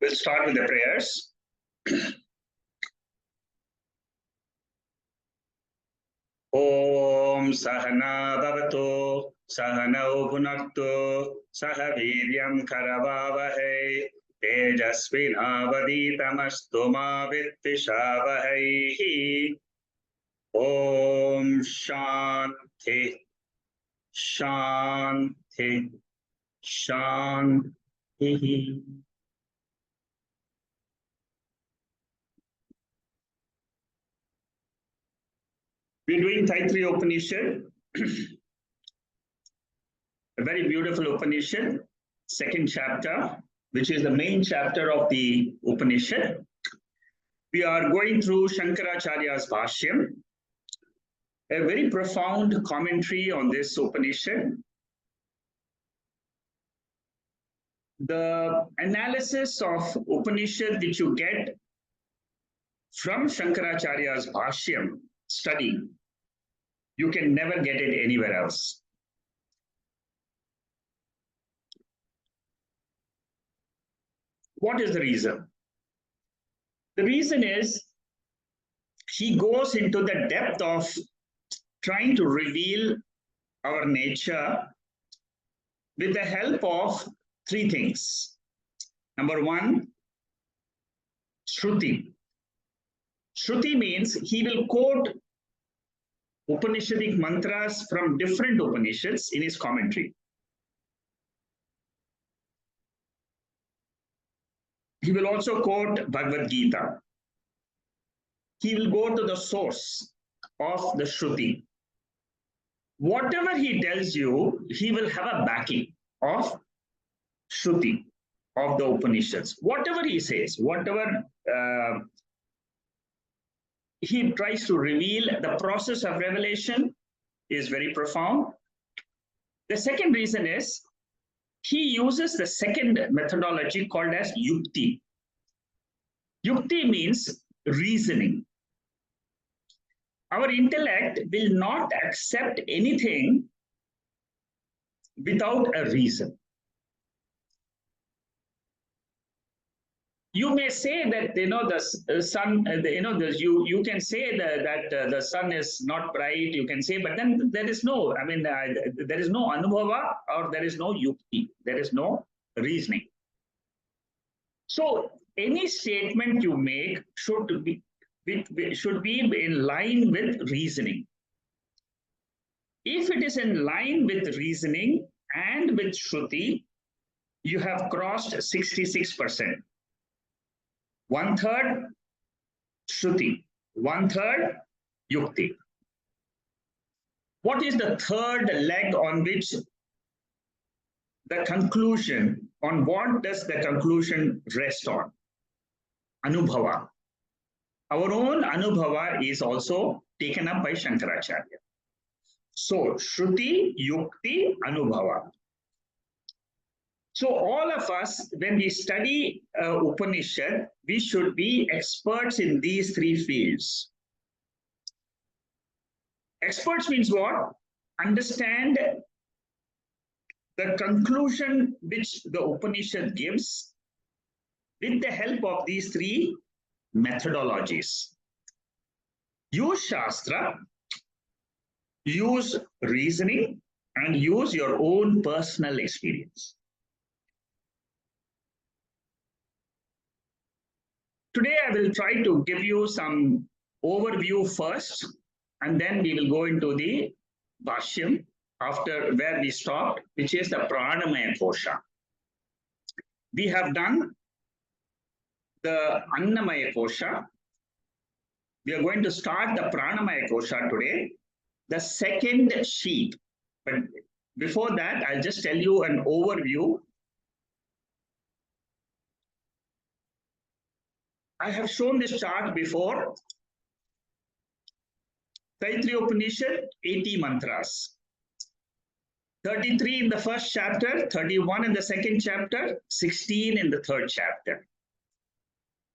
We'll start with the prayers. Om Sahana Bhavato Sahanau Bhunaktu Saha Viryam Karavavahe Tejasvinavaditamastu ma Vittishavahe. Om Shanti Shanti Shanti. We're doing Taittriya Upanishad, a very beautiful Upanishad, second chapter, which is the main chapter of the Upanishad. We are going through Shankaracharya's Bhashyam, a very profound commentary on this Upanishad. The analysis of Upanishad which you get from Shankaracharya's Bhashyam study, you can never get it anywhere else. What is the reason? The reason is he goes into the depth of trying to reveal our nature with the help of three things. Number one, Shruti. Shruti means he will quote Upanishadic mantras from different Upanishads in his commentary. He will also quote Bhagavad Gita. He will go to the source of the Shruti. Whatever he tells you, he will have a backing of Shruti, of the Upanishads. Whatever he says, whatever he tries to reveal, the process of revelation is very profound. The second reason is he uses the second methodology called as Yukti. Yukti means reasoning. Our intellect will not accept anything without a reason. You may say that the sun, you can say that the sun is not bright. You can say, but then there is no. There is no anubhava or there is no yukti. There is no reasoning. So any statement you make should be in line with reasoning. If it is in line with reasoning and with Shruti, you have crossed 66%. 1/3 Shruti, 1/3 Yukti. What is the third leg on which the conclusion, on what does the conclusion rest on? Anubhava. Our own Anubhava is also taken up by Shankaracharya. So, Shruti, Yukti, Anubhava. So all of us, when we study Upanishad, we should be experts in these three fields. Experts means what? Understand the conclusion which the Upanishad gives with the help of these three methodologies. Use Shastra, use reasoning, and use your own personal experience. Today, I will try to give you some overview first, and then we will go into the Bhashyam after where we stopped, which is the Pranamaya Kosha. We have done the Annamaya Kosha. We are going to start the Pranamaya Kosha today, the second sheet. But before that, I'll just tell you an overview. I have shown this chart before. Taittriya Upanishad, 80 mantras. 33 in the first chapter, 31 in the second chapter, 16 in the third chapter.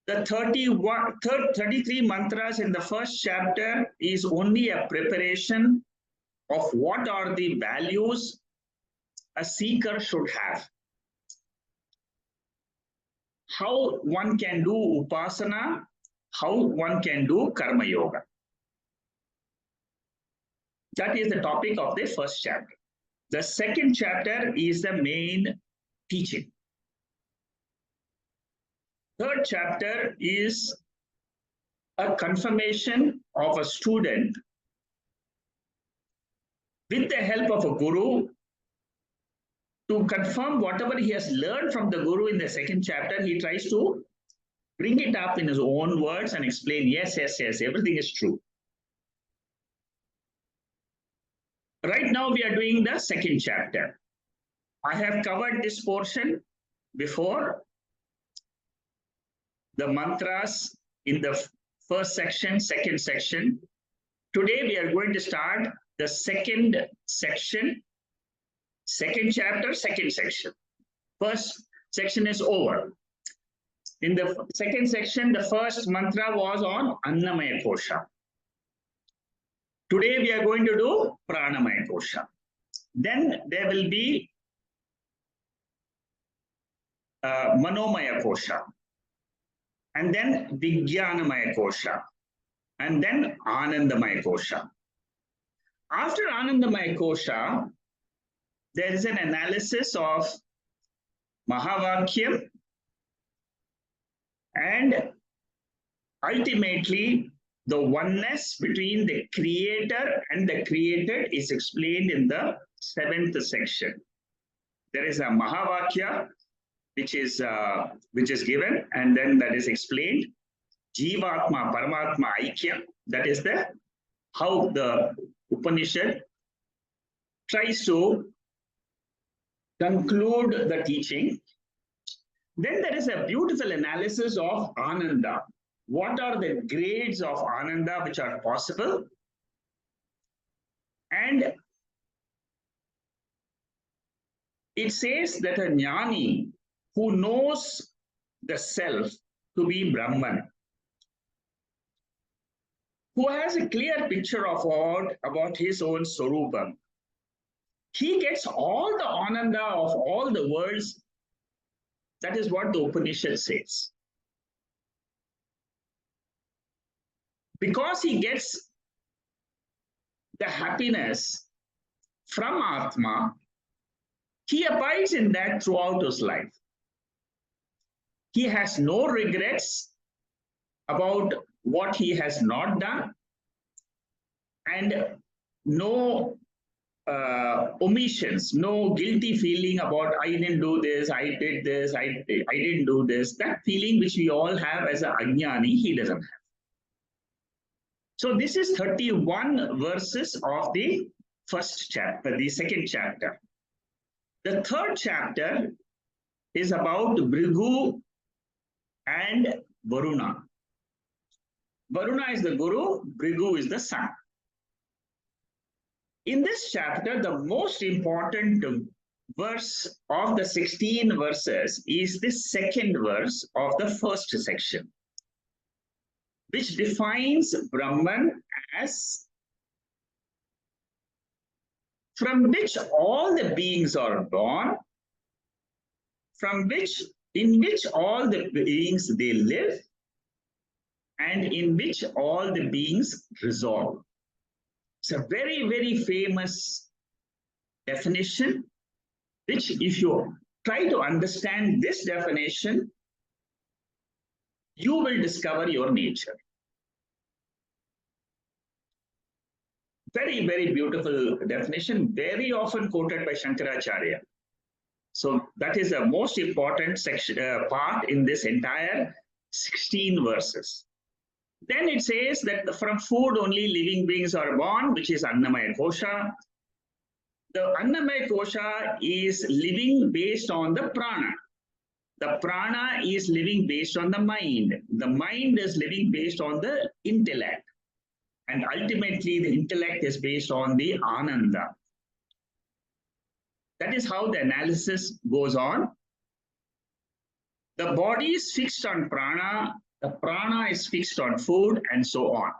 The 33 mantras in the first chapter is only a preparation of what are the values a seeker should have. how one can do upasana, how one can do karma yoga. That is the topic of the first chapter. The second chapter is the main teaching. Third chapter is a confirmation of a student with the help of a guru to confirm whatever he has learned from the guru in the second chapter. He tries to bring it up in his own words and explain, yes, everything is true. Right now we are doing the second chapter. I have covered this portion before. The mantras in the first section, second section. Today we are going to start the second section, second chapter, second section. First section is over. In the second section, the first mantra was on Annamaya Kosha. Today we are going to do Pranamaya Kosha. Then there will be Manomaya Kosha. And then Vijnanamaya Kosha. And then Anandamaya Kosha. After Anandamaya Kosha, there is an analysis of Mahavakyam, and ultimately the oneness between the creator and the created is explained in the seventh section. There is a Mahavakya which is given, and then that is explained. Jivatma Paramatma Aikyam, that is the how the Upanishad tries to conclude the teaching. Then there is a beautiful analysis of Ananda. What are the grades of Ananda which are possible? And it says that a jnani who knows the self to be Brahman, who has a clear picture of about his own Swarupam, he gets all the Ananda of all the worlds. That is what the Upanishad says. Because he gets the happiness from Atma, he abides in that throughout his life. He has no regrets about what he has not done, and no omissions, no guilty feeling about I didn't do this, I did this, I didn't do this. That feeling which we all have as a ajnani, he doesn't have. So this is 31 verses of the first chapter, the second chapter. The third chapter is about Bhrigu and Varuna. Varuna is the guru, Bhrigu is the son. In this chapter, the most important verse of the 16 verses is the second verse of the first section, which defines Brahman as from which all the beings are born, in which all the beings they live, and in which all the beings resolve. It's a very, very famous definition, which if you try to understand this definition, you will discover your nature. Very, very beautiful definition, very often quoted by Shankaracharya. So that is the most important section, part in this entire 16 verses. Then it says that from food only living beings are born, which is Annamaya Kosha. The Annamaya Kosha is living based on the prana. The prana is living based on the mind. The mind is living based on the intellect. And ultimately, the intellect is based on the Ananda. That is how the analysis goes on. The body is fixed on prana, the prana is fixed on food, and so on.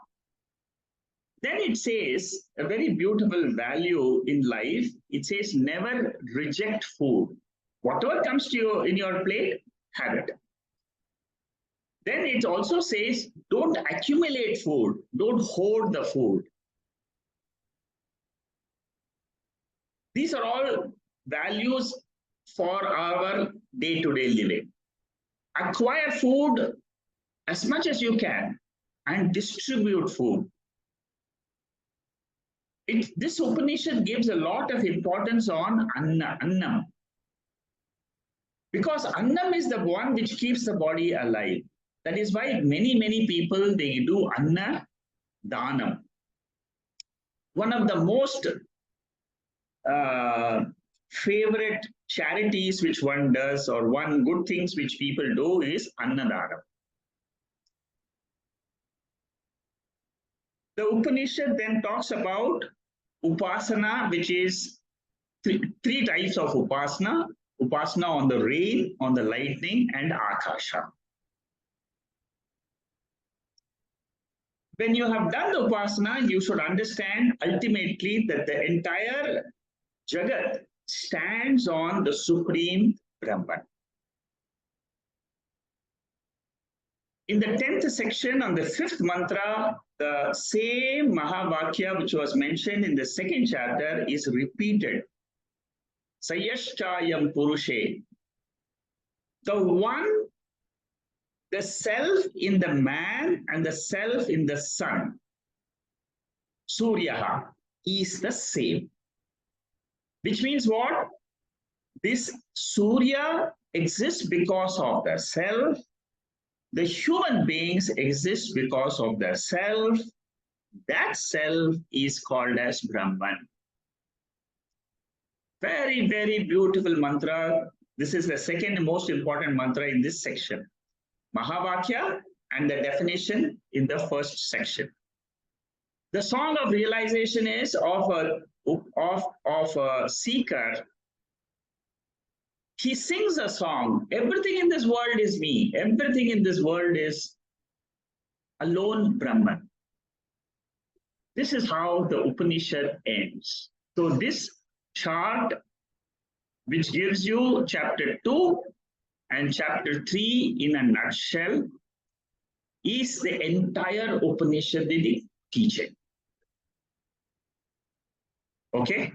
Then it says a very beautiful value in life. It says never reject food. Whatever comes to you in your plate, have it. Then it also says, don't accumulate food, don't hoard the food. These are all values for our day-to-day living. Acquire food as much as you can and distribute food. This Upanishad gives a lot of importance on annam, because annam is the one which keeps the body alive. That is why many people, they do anna danam. One of the most favorite charities which one does, or one good things which people do, is annadana. The Upanishad then talks about upasana, which is three types of upasana. Upasana on the rain, on the lightning, and akasha. When you have done the upasana, you should understand ultimately that the entire Jagat stands on the Supreme Brahman. In the 10th section, on the 5th mantra, the same Mahavakya which was mentioned in the 2nd chapter is repeated. Sayashchayam Purushe. The one, the self in the man and the self in the sun, Suryaha, is the same. Which means what? This Surya exists because of the self. The human beings exist because of the self. That self is called as Brahman. Very, very beautiful mantra. This is the second most important mantra in this section. Mahavakya and the definition in the first section. The song of realization is of a seeker. He sings a song. Everything in this world is me. Everything in this world is alone Brahman. This is how the Upanishad ends. So this chart, which gives you chapter 2 and chapter 3 in a nutshell, is the entire Upanishadic teaching. Okay?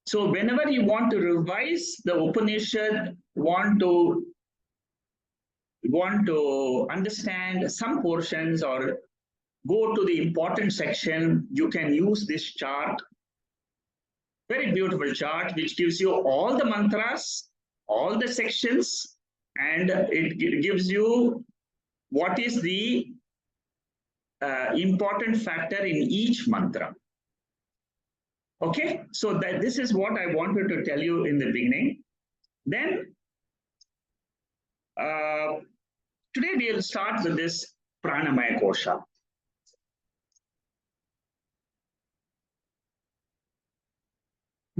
So whenever you want to revise the Upanishad, want to understand some portions or go to the important section, you can use this chart. Very beautiful chart which gives you all the mantras, all the sections, and it gives you what is the important factor in each mantra. Okay, so this is what I wanted to tell you in the beginning. Then today we'll start with this Pranamaya Kosha.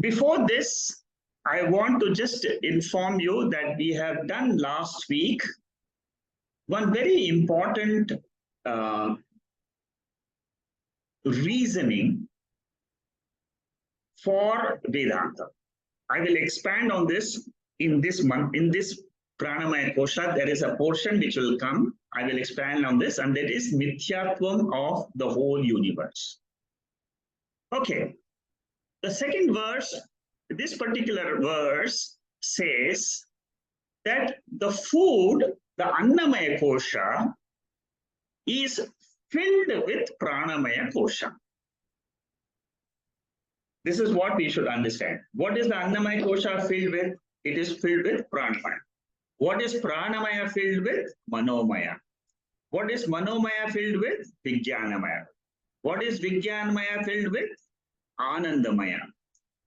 Before this, I want to just inform you that we have done last week one very important reasoning for Vedanta. I will expand on this in this month, in this Pranamaya Kosha. There is a portion which will come. I will expand on this, and that is Mithyatvam of the whole universe. Okay. The second verse, this particular verse says that the food, the Annamaya Kosha, is filled with Pranamaya Kosha. This is what we should understand. What is the Annamaya Kosha filled with? It is filled with Pranamaya. What is Pranamaya filled with? Manomaya. What is Manomaya filled with? Vijnanamaya. What is Vijnanamaya filled with? Anandamaya.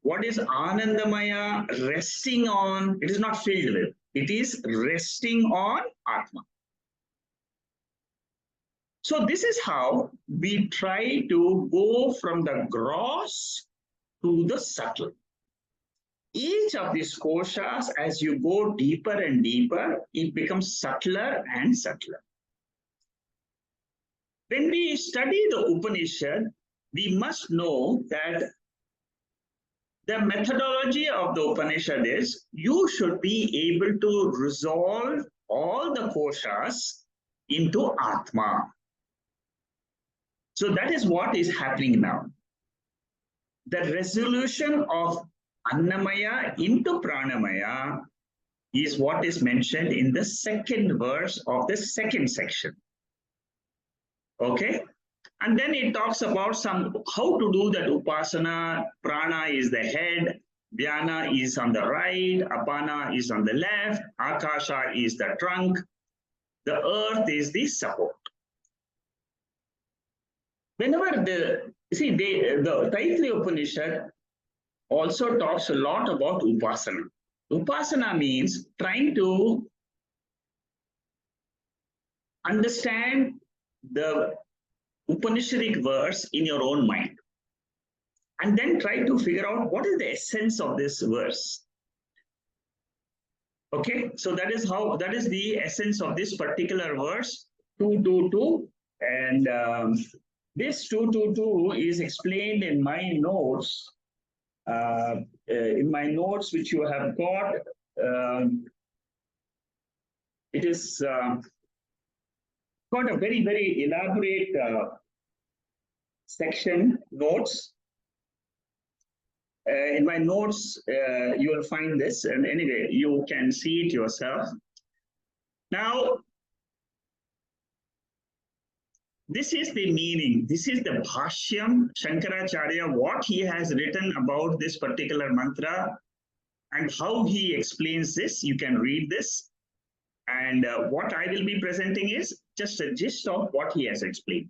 What is Anandamaya resting on? It is not filled with. It is resting on Atma. So this is how we try to go from the gross to the subtle. Each of these koshas, as you go deeper and deeper, it becomes subtler and subtler. When we study the Upanishad, we must know that the methodology of the Upanishad is you should be able to resolve all the koshas into Atma. So that is what is happening now. The resolution of Annamaya into Pranamaya is what is mentioned in the second verse of the second section. Okay? And then it talks about how to do that upasana. Prana is the head, Dhyana is on the right, Apana is on the left, Akasha is the trunk, the earth is the support. Whenever the Taittriya Upanishad also talks a lot about upasana. Upasana means trying to understand the Upanishadic verse in your own mind and then try to figure out what is the essence of this verse. Okay, so that is the essence of this particular verse 222, and this 222 is explained in my notes. In my notes which you have got, it is got a very, very elaborate section notes. In my notes, you will find this, and anyway, you can see it yourself. Now, this is the meaning. This is the Bhashyam Shankaracharya, what he has written about this particular mantra and how he explains this. You can read this. And what I will be presenting is just a gist of what he has explained.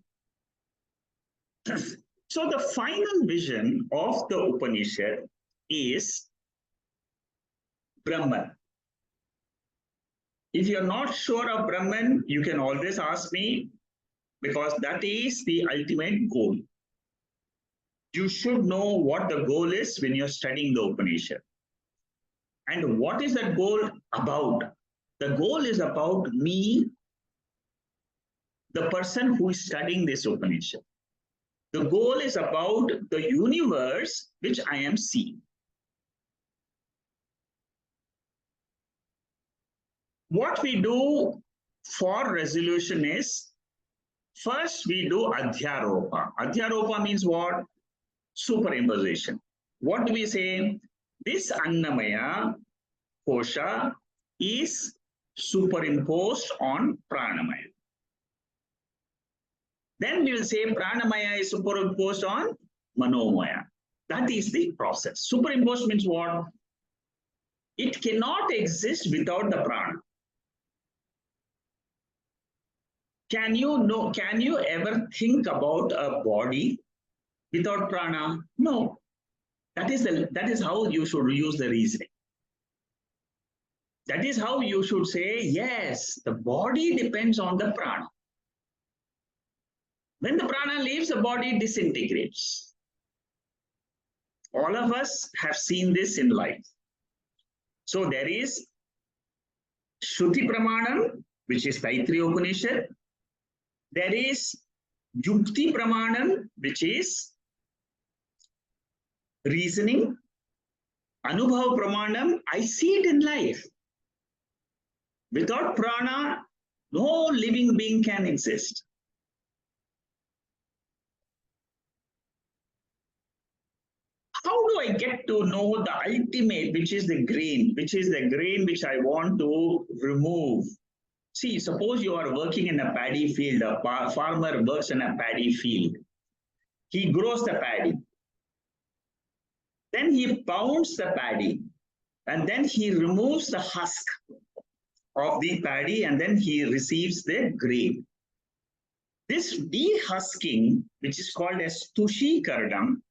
So the final vision of the Upanishad is Brahman. If you're not sure of Brahman, you can always ask me, because that is the ultimate goal. You should know what the goal is when you're studying the Upanishad. And what is that goal about? The goal is about me, the person who is studying this Upanishad. The goal is about the universe which I am seeing. What we do for resolution is, first we do Adhyaropa. Adhyaropa means what? Superimposition. What do we say? This Annamaya kosha is superimposed on Pranamaya. Then we will say Pranamaya is superimposed on Manomaya. That is the process. Superimposed means what? It cannot exist without the prana. Can you ever think about a body without prana? No. That is how you should use the reasoning. That is how you should say, yes, the body depends on the prana. When the prana leaves, the body disintegrates. All of us have seen this in life. So there is Shruti Pramanam, which is Taittriya Upanishad. There is Yukti Pramanam, which is reasoning. Anubhav Pramanam, I see it in life. Without prana, no living being can exist. How do I get to know the ultimate, which is the grain which I want to remove? See, suppose you are working in a paddy field, a farmer works in a paddy field. He grows the paddy. Then he pounds the paddy, and then he removes the husk of the paddy, and then he receives the grain. This dehusking, which is called as tushikaranam,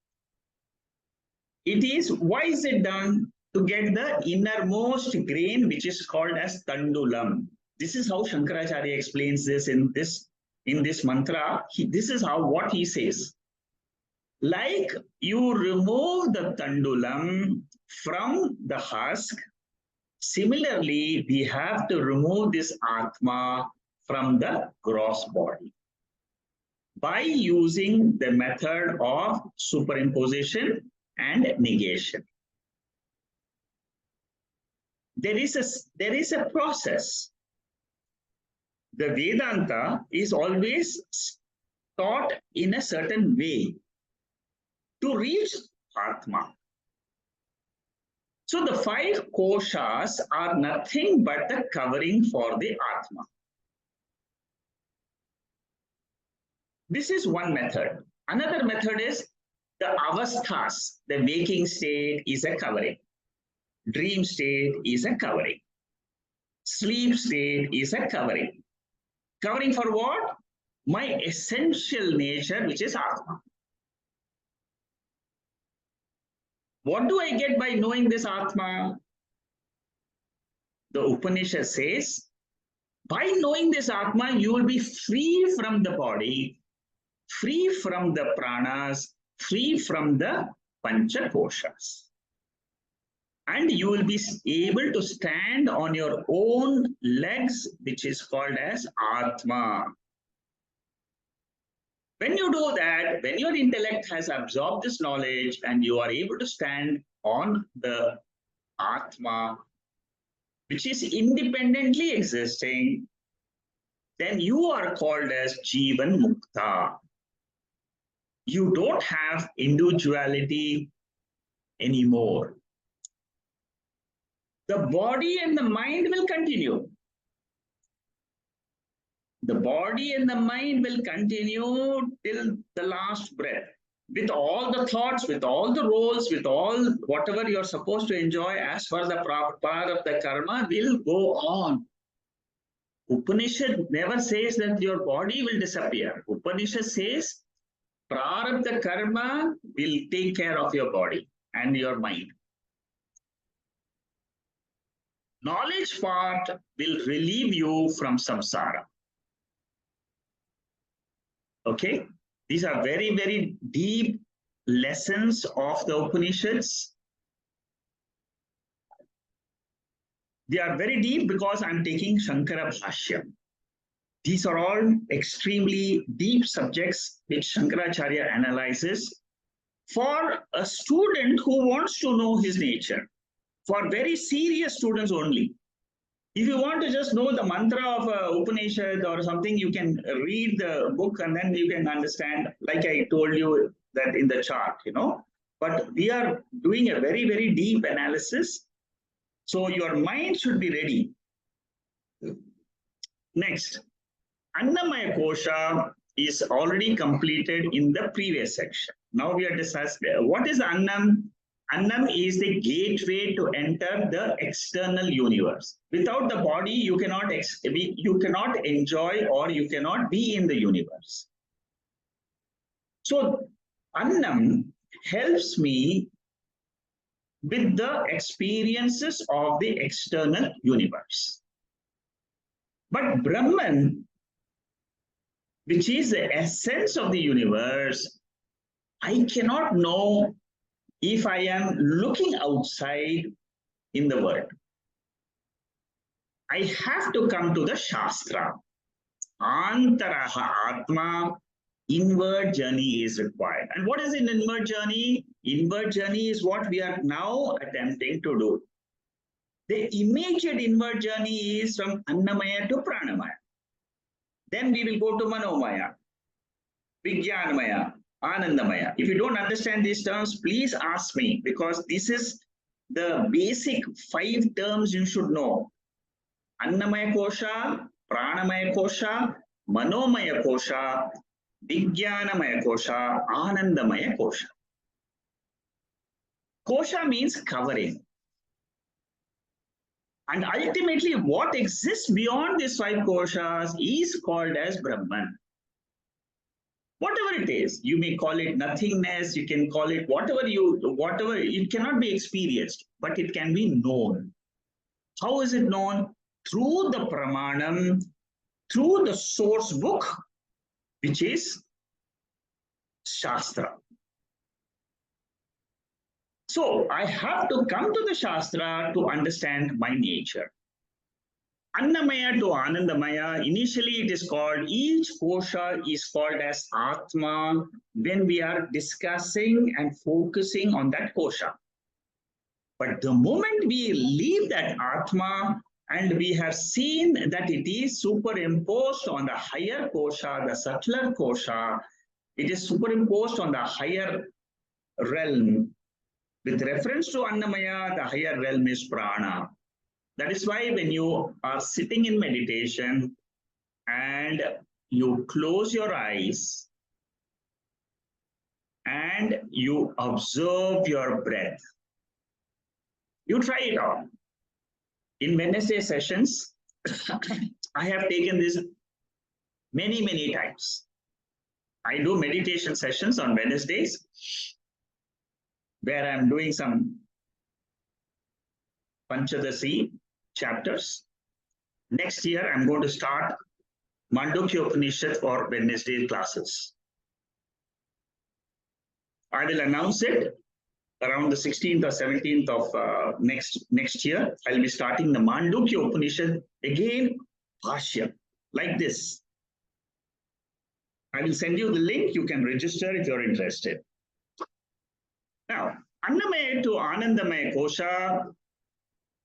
why is it done? To get the innermost grain, which is called as tandulam. This is how Shankaracharya explains this in this mantra. This is what he says. Like you remove the tandulam from the husk, similarly, we have to remove this Atma from the gross body by using the method of superimposition and negation. There is a process. the Vedanta is always taught in a certain way to reach Atma. So the five koshas are nothing but the covering for the Atma. This is one method. Another method is the avasthas, the waking state is a covering. Dream state is a covering. Sleep state is a covering. Covering for what? My essential nature, which is Atma. What do I get by knowing this Atma? The Upanishad says, by knowing this Atma, you will be free from the body, free from the pranas, free from the panchakoshas. And you will be able to stand on your own legs, which is called as Atma. When you do that, when your intellect has absorbed this knowledge and you are able to stand on the Atma, which is independently existing, then you are called as Jivan Mukta. You don't have individuality anymore. The body and the mind will continue. The body and the mind will continue till the last breath. With all the thoughts, with all the roles, with all whatever you're supposed to enjoy as far as the part of the karma will go on. Upanishad never says that your body will disappear. Upanishad says prarabdha karma will take care of your body and your mind. Knowledge part will relieve you from samsara. Okay, these are very, very deep lessons of the Upanishads. They are very deep because I'm taking Shankara Bhashya. These are all extremely deep subjects which Shankaracharya analyzes for a student who wants to know his nature, for very serious students only. If you want to just know the mantra of Upanishad or something, you can read the book and then you can understand, like I told you that in the chart, But we are doing a very, very deep analysis. So your mind should be ready. Next, Annamaya Kosha is already completed in the previous section. Now we are discussing what is Annam? Annam is the gateway to enter the external universe. Without the body, you cannot enjoy or you cannot be in the universe. So Annam helps me with the experiences of the external universe. But Brahman, which is the essence of the universe, I cannot know if I am looking outside in the world. I have to come to the Shastra. Antaraha Atma, inward journey is required. And what is an inward journey? Inward journey is what we are now attempting to do. The immediate inward journey is from Annamaya to Pranamaya. Then we will go to Manomaya, Vijnanamaya, Anandamaya. If you don't understand these terms, please ask me, because this is the basic 5 terms you should know. Annamaya Kosha, Pranamaya Kosha, Manomaya Kosha, Vijnanamaya Kosha, Anandamaya Kosha. Kosha means covering. And ultimately, what exists beyond these 5 koshas is called as Brahman. Whatever it is, you may call it nothingness, you can call it whatever, it cannot be experienced, but it can be known. How is it known? Through the Pramanam, through the source book, which is Shastra. So I have to come to the Shastra to understand my nature. Annamaya to Anandamaya, initially it is called, each kosha is called as Atma when we are discussing and focusing on that kosha. But the moment we leave that Atma And we have seen that it is superimposed on the higher kosha, the subtler kosha. It is superimposed on the higher realm. With reference to Annamaya, the higher realm is prana. That is why when you are sitting in meditation and you close your eyes and you observe your breath, you try it out. In Wednesday sessions, I have taken this many times. I do meditation sessions on Wednesdays where I'm doing some Panchadasi chapters. Next year, I'm going to start Mandukya Upanishad for Wednesday classes. I will announce it around the 16th or 17th of next year. I'll be starting the Mandukya Upanishad again, Bhashya, like this. I will send you the link. You can register if you're interested. Now, Annamaya to Anandamaya Kosha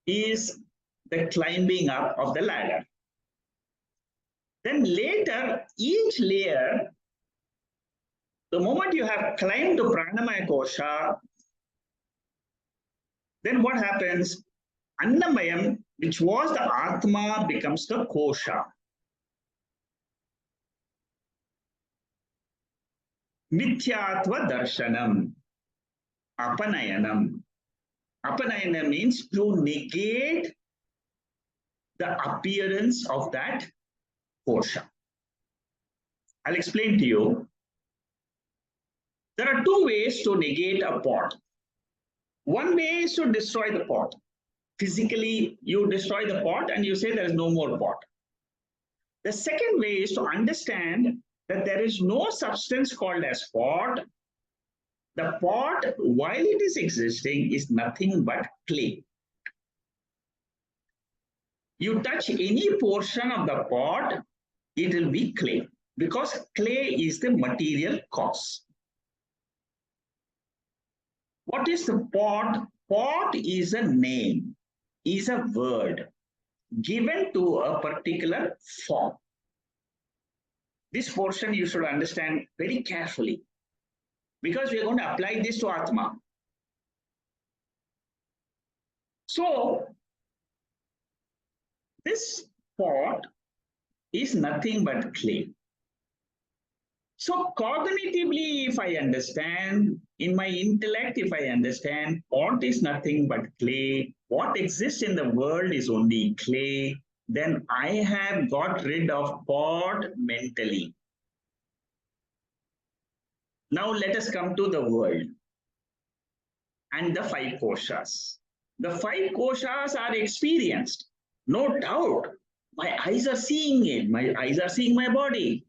is the climbing up of the ladder. Then later, each layer, the moment you have climbed to Pranamaya Kosha, then what happens? Annamayam, which was the Atma, becomes the Kosha. Mithyatva Darshanam, Apanayanam. Apanayana means to negate the appearance of that kosha. I'll explain to you. There are two ways to negate a pot. One way is to destroy the pot. Physically, you destroy the pot and you say there is no more pot. The second way is to understand that there is no substance called as pot. The pot, while it is existing, is nothing but clay. You touch any portion of the pot, it will be clay, because clay is the material cause. What is the pot? Pot is a name, is a word given to a particular form. This portion you should understand very carefully, because we are going to apply this to Atma. So, this pot is nothing but clay. So, cognitively, if I understand, in my intellect, if I understand, pot is nothing but clay, what exists in the world is only clay, then I have got rid of pot mentally. Now let us come to the world and the five koshas. The five koshas are experienced, no doubt. My eyes are seeing it. My eyes are seeing my body.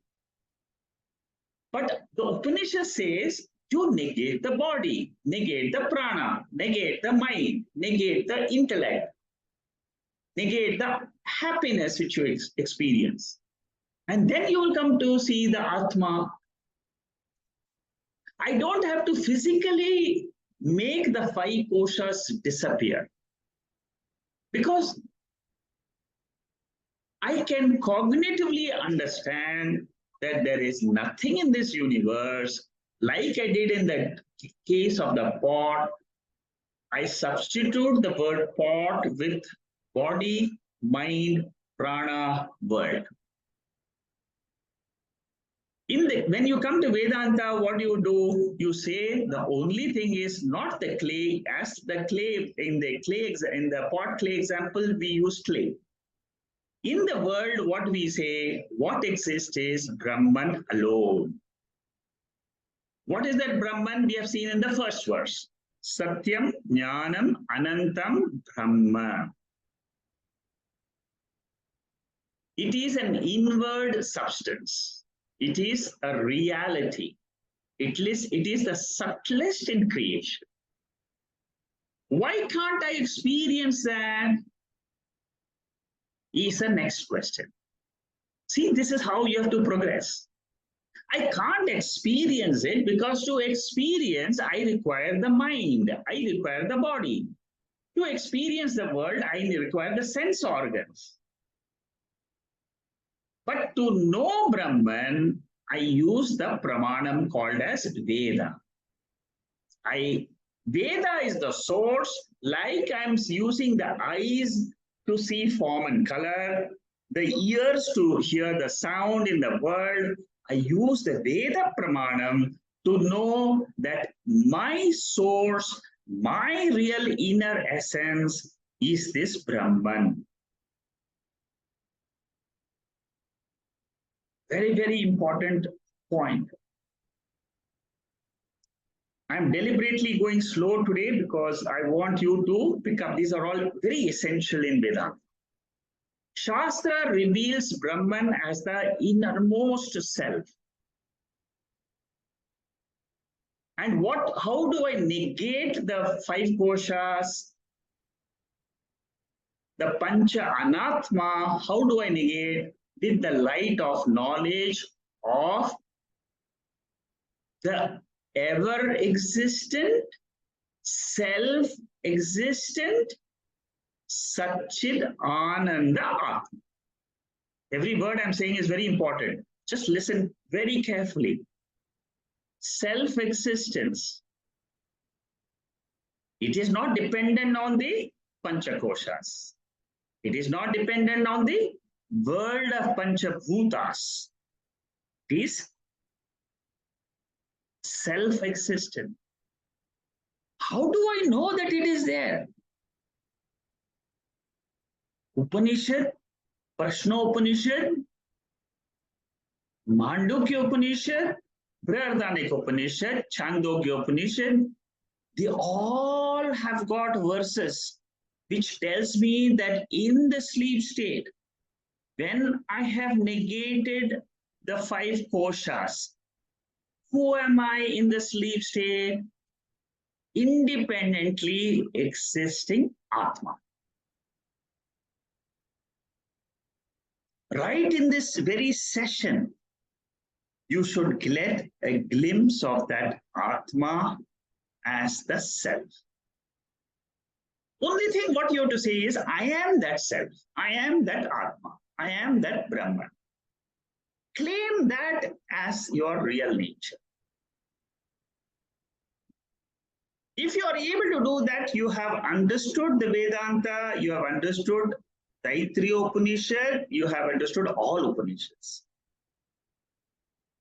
But the Upanishad says to negate the body, negate the prana, negate the mind, negate the intellect, negate the happiness which you experience. And then you will come to see the Atma. I don't have to physically make the five koshas disappear, because I can cognitively understand that there is nothing in this universe, like I did in the case of the pot. I substitute the word pot with body, mind, prana, world. When you come to Vedanta, what do? You say the only thing is not the clay. As the clay in the pot clay example, we use clay. In the world, what we say, what exists is Brahman alone. What is that Brahman? We have seen in the first verse. Satyam, Jnanam, Anantam, Brahma. It is an inward substance. It is a reality. It is the subtlest in creation. Why can't I experience that? Is the next question. See, this is how you have to progress. I can't experience it because to experience, I require the mind, I require the body. To experience the world, I require the sense organs. But to know Brahman, I use the pramanam called as Veda. Veda is the source, like I'm using the eyes to see form and color, the ears to hear the sound in the world. I use the Veda pramanam to know that my source, my real inner essence is this Brahman. Very, very important point. I'm deliberately going slow today because I want you to pick up. These are all very essential in Vedanta. Shastra reveals Brahman as the innermost self. And how do I negate the five koshas, the pancha anatma? How do I negate? With the light of knowledge of the ever-existent, self-existent, Satchid Ananda Atma. Every word I'm saying is very important. Just listen very carefully. Self-existence. It is not dependent on the Panchakoshas. It is not dependent on the world of Panchabhutas. It is self-existent. How do I know that it is there? Upanishad, Prashno Upanishad, Mandukya Upanishad, Brihadaranyaka Upanishad, Chandogya Upanishad, they all have got verses which tells me that in the sleep state, when I have negated the five koshas, who am I in the sleep state? Independently existing Atma. Right in this very session, you should get a glimpse of that Atma as the self. Only thing what you have to say is, I am that self. I am that Atma. I am that Brahman. Claim that as your real nature. If you are able to do that, you have understood the Vedanta, you have understood Taittriya Upanishad, you have understood all Upanishads.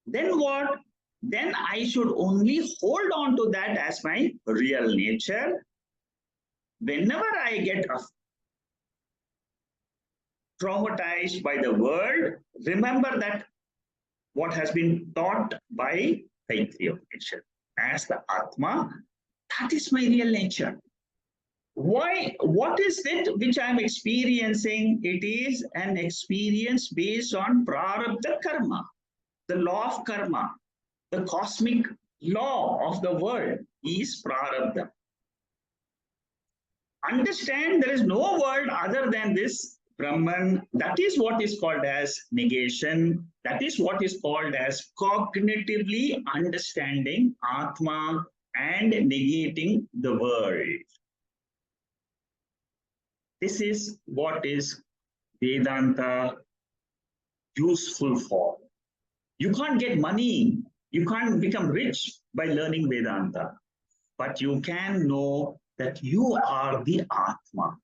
Then what? Then I should only hold on to that as my real nature. Whenever I get traumatized by the world, remember that what has been taught by Taittriya Upanishad as the Atma, that is my real nature. Why? What is it which I am experiencing? It is an experience based on prarabdha karma, the law of karma, the cosmic law of the world is prarabdha. Understand there is no world other than this Brahman. That is what is called as negation. That is what is called as cognitively understanding Atma and negating the world. This is what is Vedanta useful for. You can't get money. You can't become rich by learning Vedanta. But you can know that you are the Atma.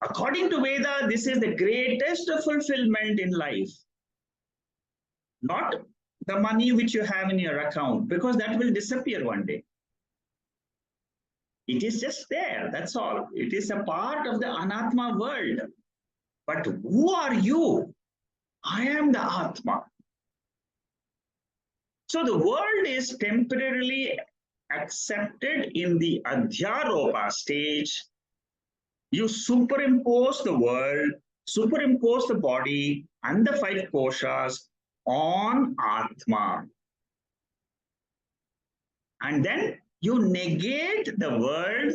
According to Veda, this is the greatest fulfillment in life. Not the money which you have in your account, because that will disappear one day. It is just there, that's all. It is a part of the Anatma world. But who are you? I am the Atma. So the world is temporarily accepted in the Adhyaropa stage. You superimpose the world, superimpose the body and the five koshas on Atma. And then you negate the world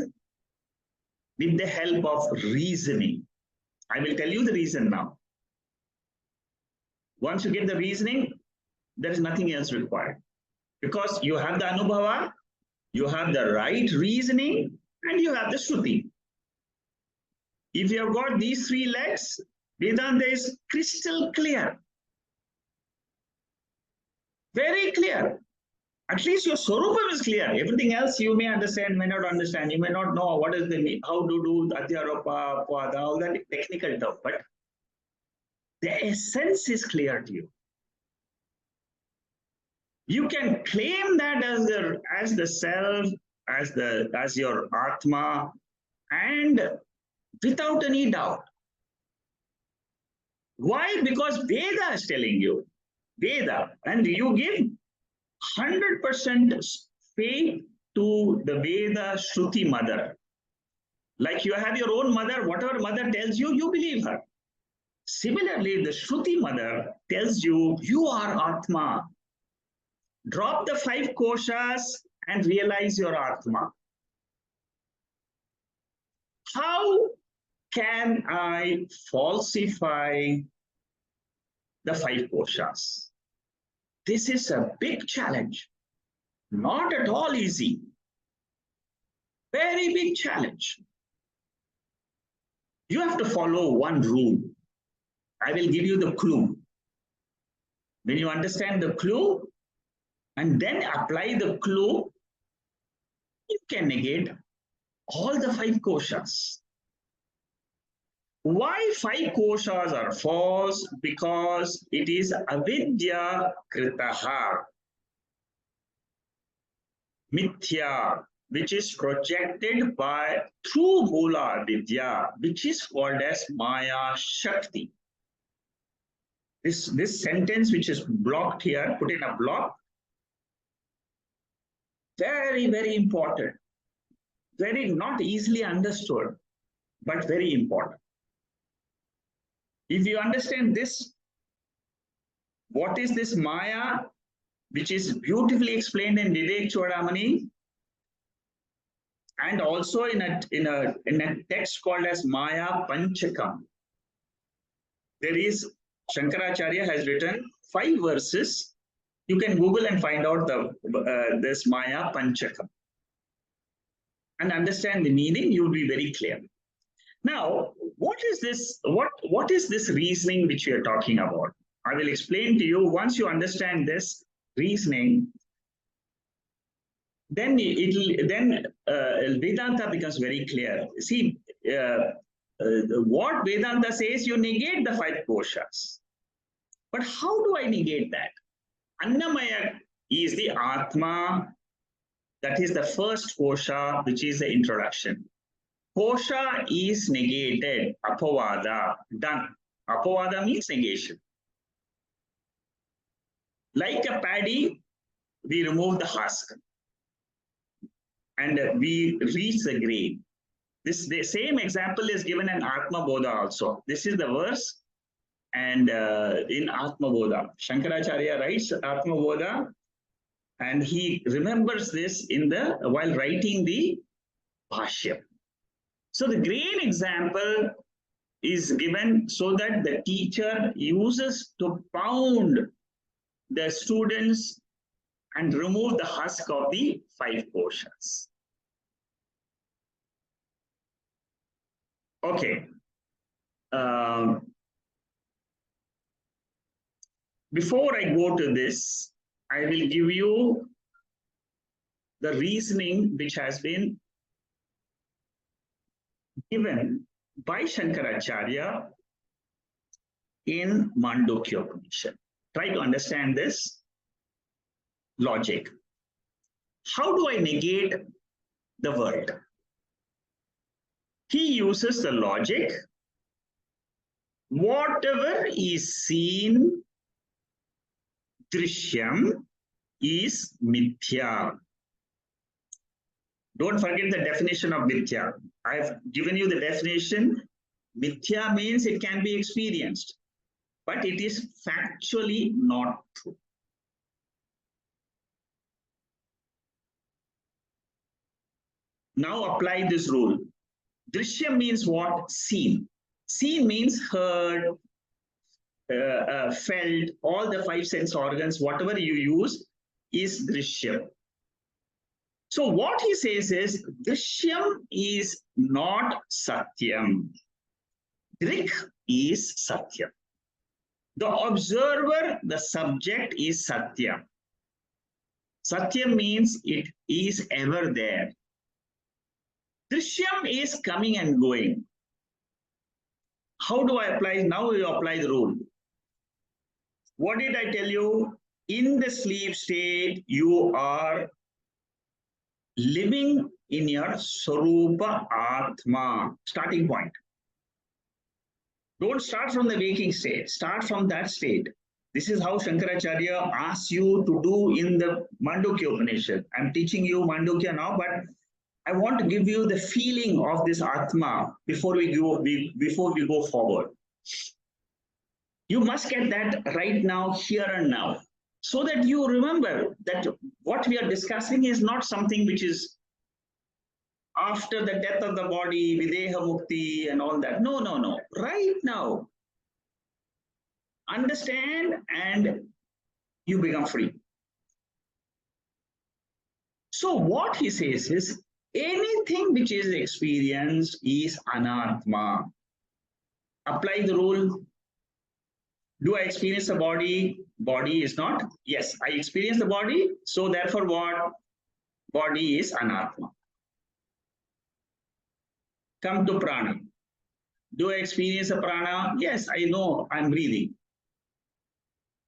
with the help of reasoning. I will tell you the reason now. Once you get the reasoning, there is nothing else required. Because you have the Anubhava, you have the right reasoning, and you have the Shruti. If you have got these three legs, Vedanta is crystal clear. Very clear. At least your Swarupam is clear. Everything else you may understand, may not understand. You may not know what is the how to do Adhyaropa, Pada, all that technical stuff. But the essence is clear to you. You can claim that as the self, as your Atma, and without any doubt. Why? Because Veda is telling you. Veda. And you give 100% faith to the Veda Shruti mother. Like you have your own mother, whatever mother tells you, you believe her. Similarly, the Shruti mother tells you, you are Atma. Drop the 5 koshas and realize your Atma. How can I falsify the 5 koshas? This is a big challenge. Not at all easy. Very big challenge. You have to follow one rule. I will give you the clue. When you understand the clue and then apply the clue, you can negate all the 5 koshas. Why 5 koshas are false? Because it is avidya kritaha, mithya, which is projected by through Mula Vidya, which is called as Maya Shakti. This sentence, which is blocked here, put in a block, very, very important. Very not easily understood, but very important. If you understand this, what is this Maya, which is beautifully explained in Vivek Chodamani, and also in a text called as Maya Panchakam. There is, Shankaracharya has written 5 verses. You can Google and find out this Maya Panchakam. And understand the meaning, you will be very clear. Now, what is this reasoning which we are talking about? I will explain to you. Once you understand this reasoning, then Vedanta becomes very clear. See, what Vedanta says, you negate the 5 koshas. But how do I negate that? Annamaya is the Atma. That is the first kosha, which is the introduction. Kosha is negated, apavada, done. Apavada means negation. Like a paddy, we remove the husk and we reach the grain. The same example is given in Atma Bodha also. This is the verse, and in Atma Bodha, Shankaracharya writes Atma Bodha, and he remembers this while writing the Bhashya. So the grain example is given so that the teacher uses to pound the students and remove the husk of the 5 koshas. Okay. Before I go to this, I will give you the reasoning which has been given by Shankaracharya in Mandukya Upanishad. Try to understand this logic. How do I negate the world? He uses the logic. Whatever is seen, drishyam, is mithya. Don't forget the definition of mithya. I've given you the definition. Mithya means it can be experienced, but it is factually not true. Now apply this rule. Drishyam means what? Seen. Seen means heard, felt, all the 5 sense organs, whatever you use is drishyam. So what he says is, Drishyam is not Satyam. Drik is Satyam. The observer, the subject is Satyam. Satyam means it is ever there. Drishyam is coming and going. How do I apply? Now you apply the rule. What did I tell you? In the sleep state, you are living in your Sarupa Atma, starting point. Don't start from the waking state, start from that state. This is how Shankaracharya asks you to do in the Mandukya Upanishad. I'm teaching you Mandukya now, but I want to give you the feeling of this Atma before we go forward. You must get that right now, here and now, so that you remember that what we are discussing is not something which is after the death of the body, Videha Mukti and all that. No, no, no. Right now, understand and you become free. So what he says is, anything which is experienced is anatma. Apply the rule. Do I experience the body? Body is not. Yes, I experience the body. So therefore what? Body is anatma. Come to prana. Do I experience a prana? Yes, I know I'm breathing.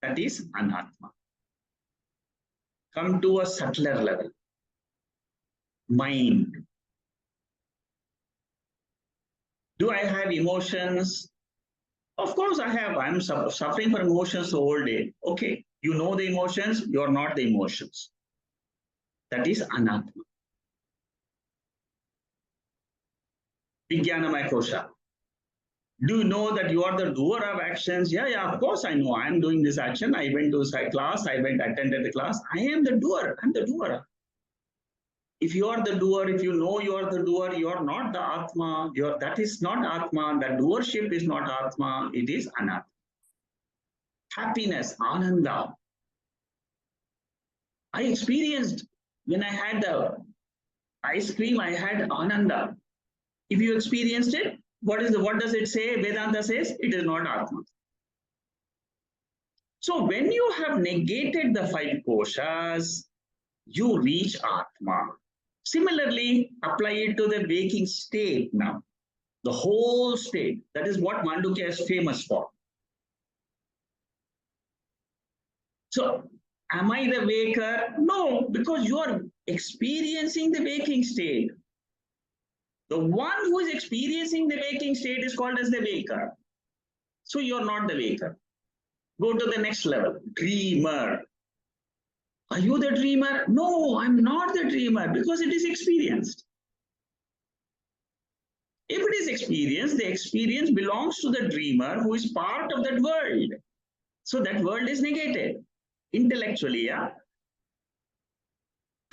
That is anatma. Come to a subtler level. Mind. Do I have emotions? Of course I have. I'm suffering from emotions the whole day. Okay, you know the emotions, you're not the emotions. That is anatma. Vijnanamaya kosha. Do you know that you are the doer of actions? Yeah, of course I know. I'm doing this action. I went to class. I attended the class. I am the doer. I'm the doer. If you are the doer, if you know you are the doer, you are not the Atma. That is not Atma. The doership is not Atma. It is Anatma. Happiness, Ananda. I experienced when I had the ice cream, I had Ananda. If you experienced it, what does it say? Vedanta says it is not Atma. So when you have negated the five koshas, you reach Atma. Similarly, apply it to the waking state now. The whole state. That is what Mandukya is famous for. So, am I the waker? No, because you are experiencing the waking state. The one who is experiencing the waking state is called as the waker. So, you are not the waker. Go to the next level. Dreamer. Are you the dreamer? No, I'm not the dreamer because it is experienced. If it is experienced, the experience belongs to the dreamer who is part of that world. So that world is negated intellectually. Yeah.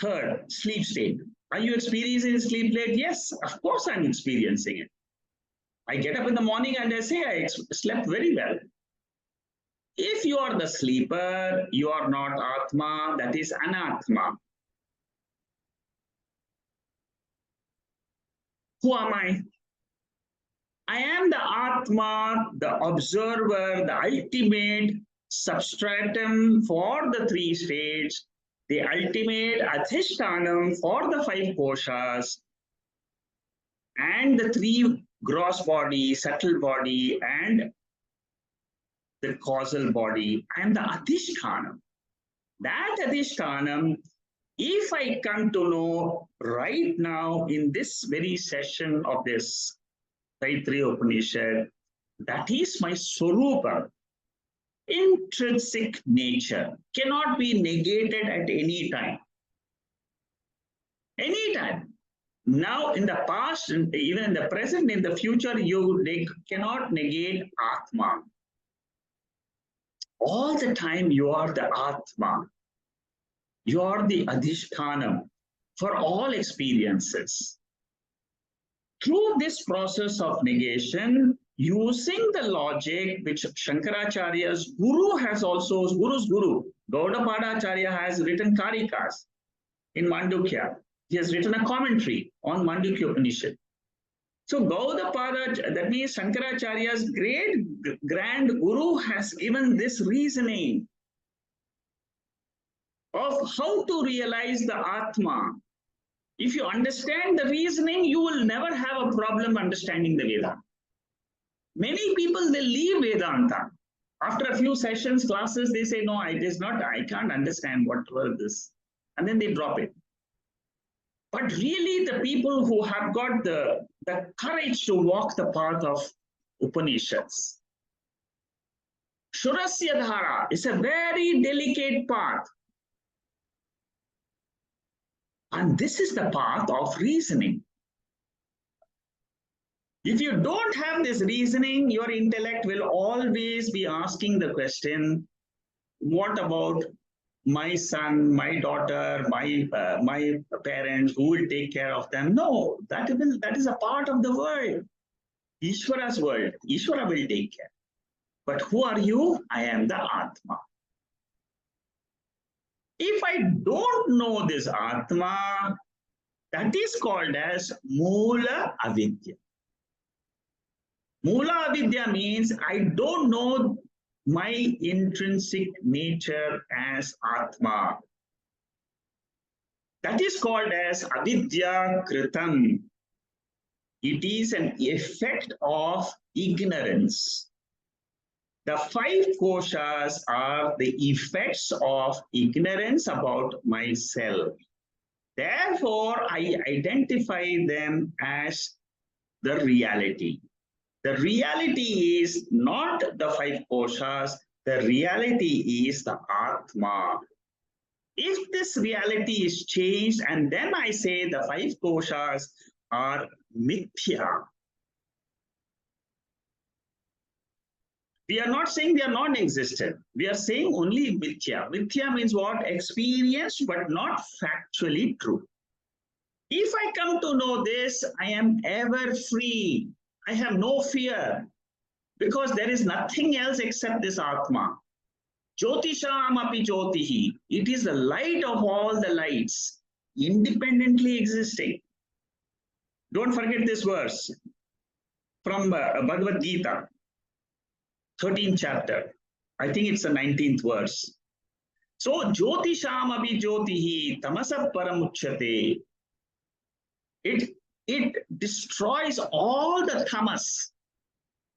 Third, sleep state. Are you experiencing sleep state? Yes, of course I'm experiencing it. I get up in the morning and I say I slept very well. If you are the sleeper, you are not Atma, that is Anatma. Who am I? I am the Atma, the observer, the ultimate substratum for the three states, the ultimate adhishtanam for the five koshas, and the three gross body, subtle body, and the causal body. I am the adhishtanam. That adhishtanam, if I come to know right now in this very session of this Taittriya Upanishad, that is my Swarupa, intrinsic nature, cannot be negated at any time. Anytime. Now, in the past, even in the present, in the future, you cannot negate Atma. All the time, you are the Atma. You are the Adhishtanam for all experiences. Through this process of negation, using the logic which Shankaracharya's Guru's Guru, Gaudapadacharya has written Karikas in Mandukya. He has written a commentary on Mandukya Upanishad. So Gaudapada, that means Shankaracharya's great grand guru, has given this reasoning of how to realize the Atma. If you understand the reasoning, you will never have a problem understanding the Vedanta. Many people, they leave Vedanta. After a few sessions, classes, they say, no, it is not, I can't understand what was this. And then they drop it. But really, the people who have got the courage to walk the path of Upanishads, Shurasya Dhara is a very delicate path. And this is the path of reasoning. If you don't have this reasoning, your intellect will always be asking the question, what about my son, my daughter, my parents, who will take care of them? No, that is a part of the world. Ishvara's world. Ishvara will take care. But who are you? I am the Atma. If I don't know this Atma, that is called as Mula Avidya. Mula Avidya means I don't know my intrinsic nature as Atma. That is called as Avidya Kritam. It is an effect of ignorance. The 5 koshas are the effects of ignorance about myself. Therefore, I identify them as the reality. The reality is not the 5 koshas, the reality is the Atma. If this reality is changed, and then I say the 5 koshas are mithya. We are not saying they are non-existent. We are saying only mithya. Mithya means what? Experience, but not factually true. If I come to know this, I am ever free. I have no fear, because there is nothing else except this Atma. Jyotisham api jyotihi. It is the light of all the lights, independently existing. Don't forget this verse from Bhagavad Gita, 13th chapter. I think it's the 19th verse. So, Jyotisham api jyotihi tamasa paramuchyate. It destroys all the tamas,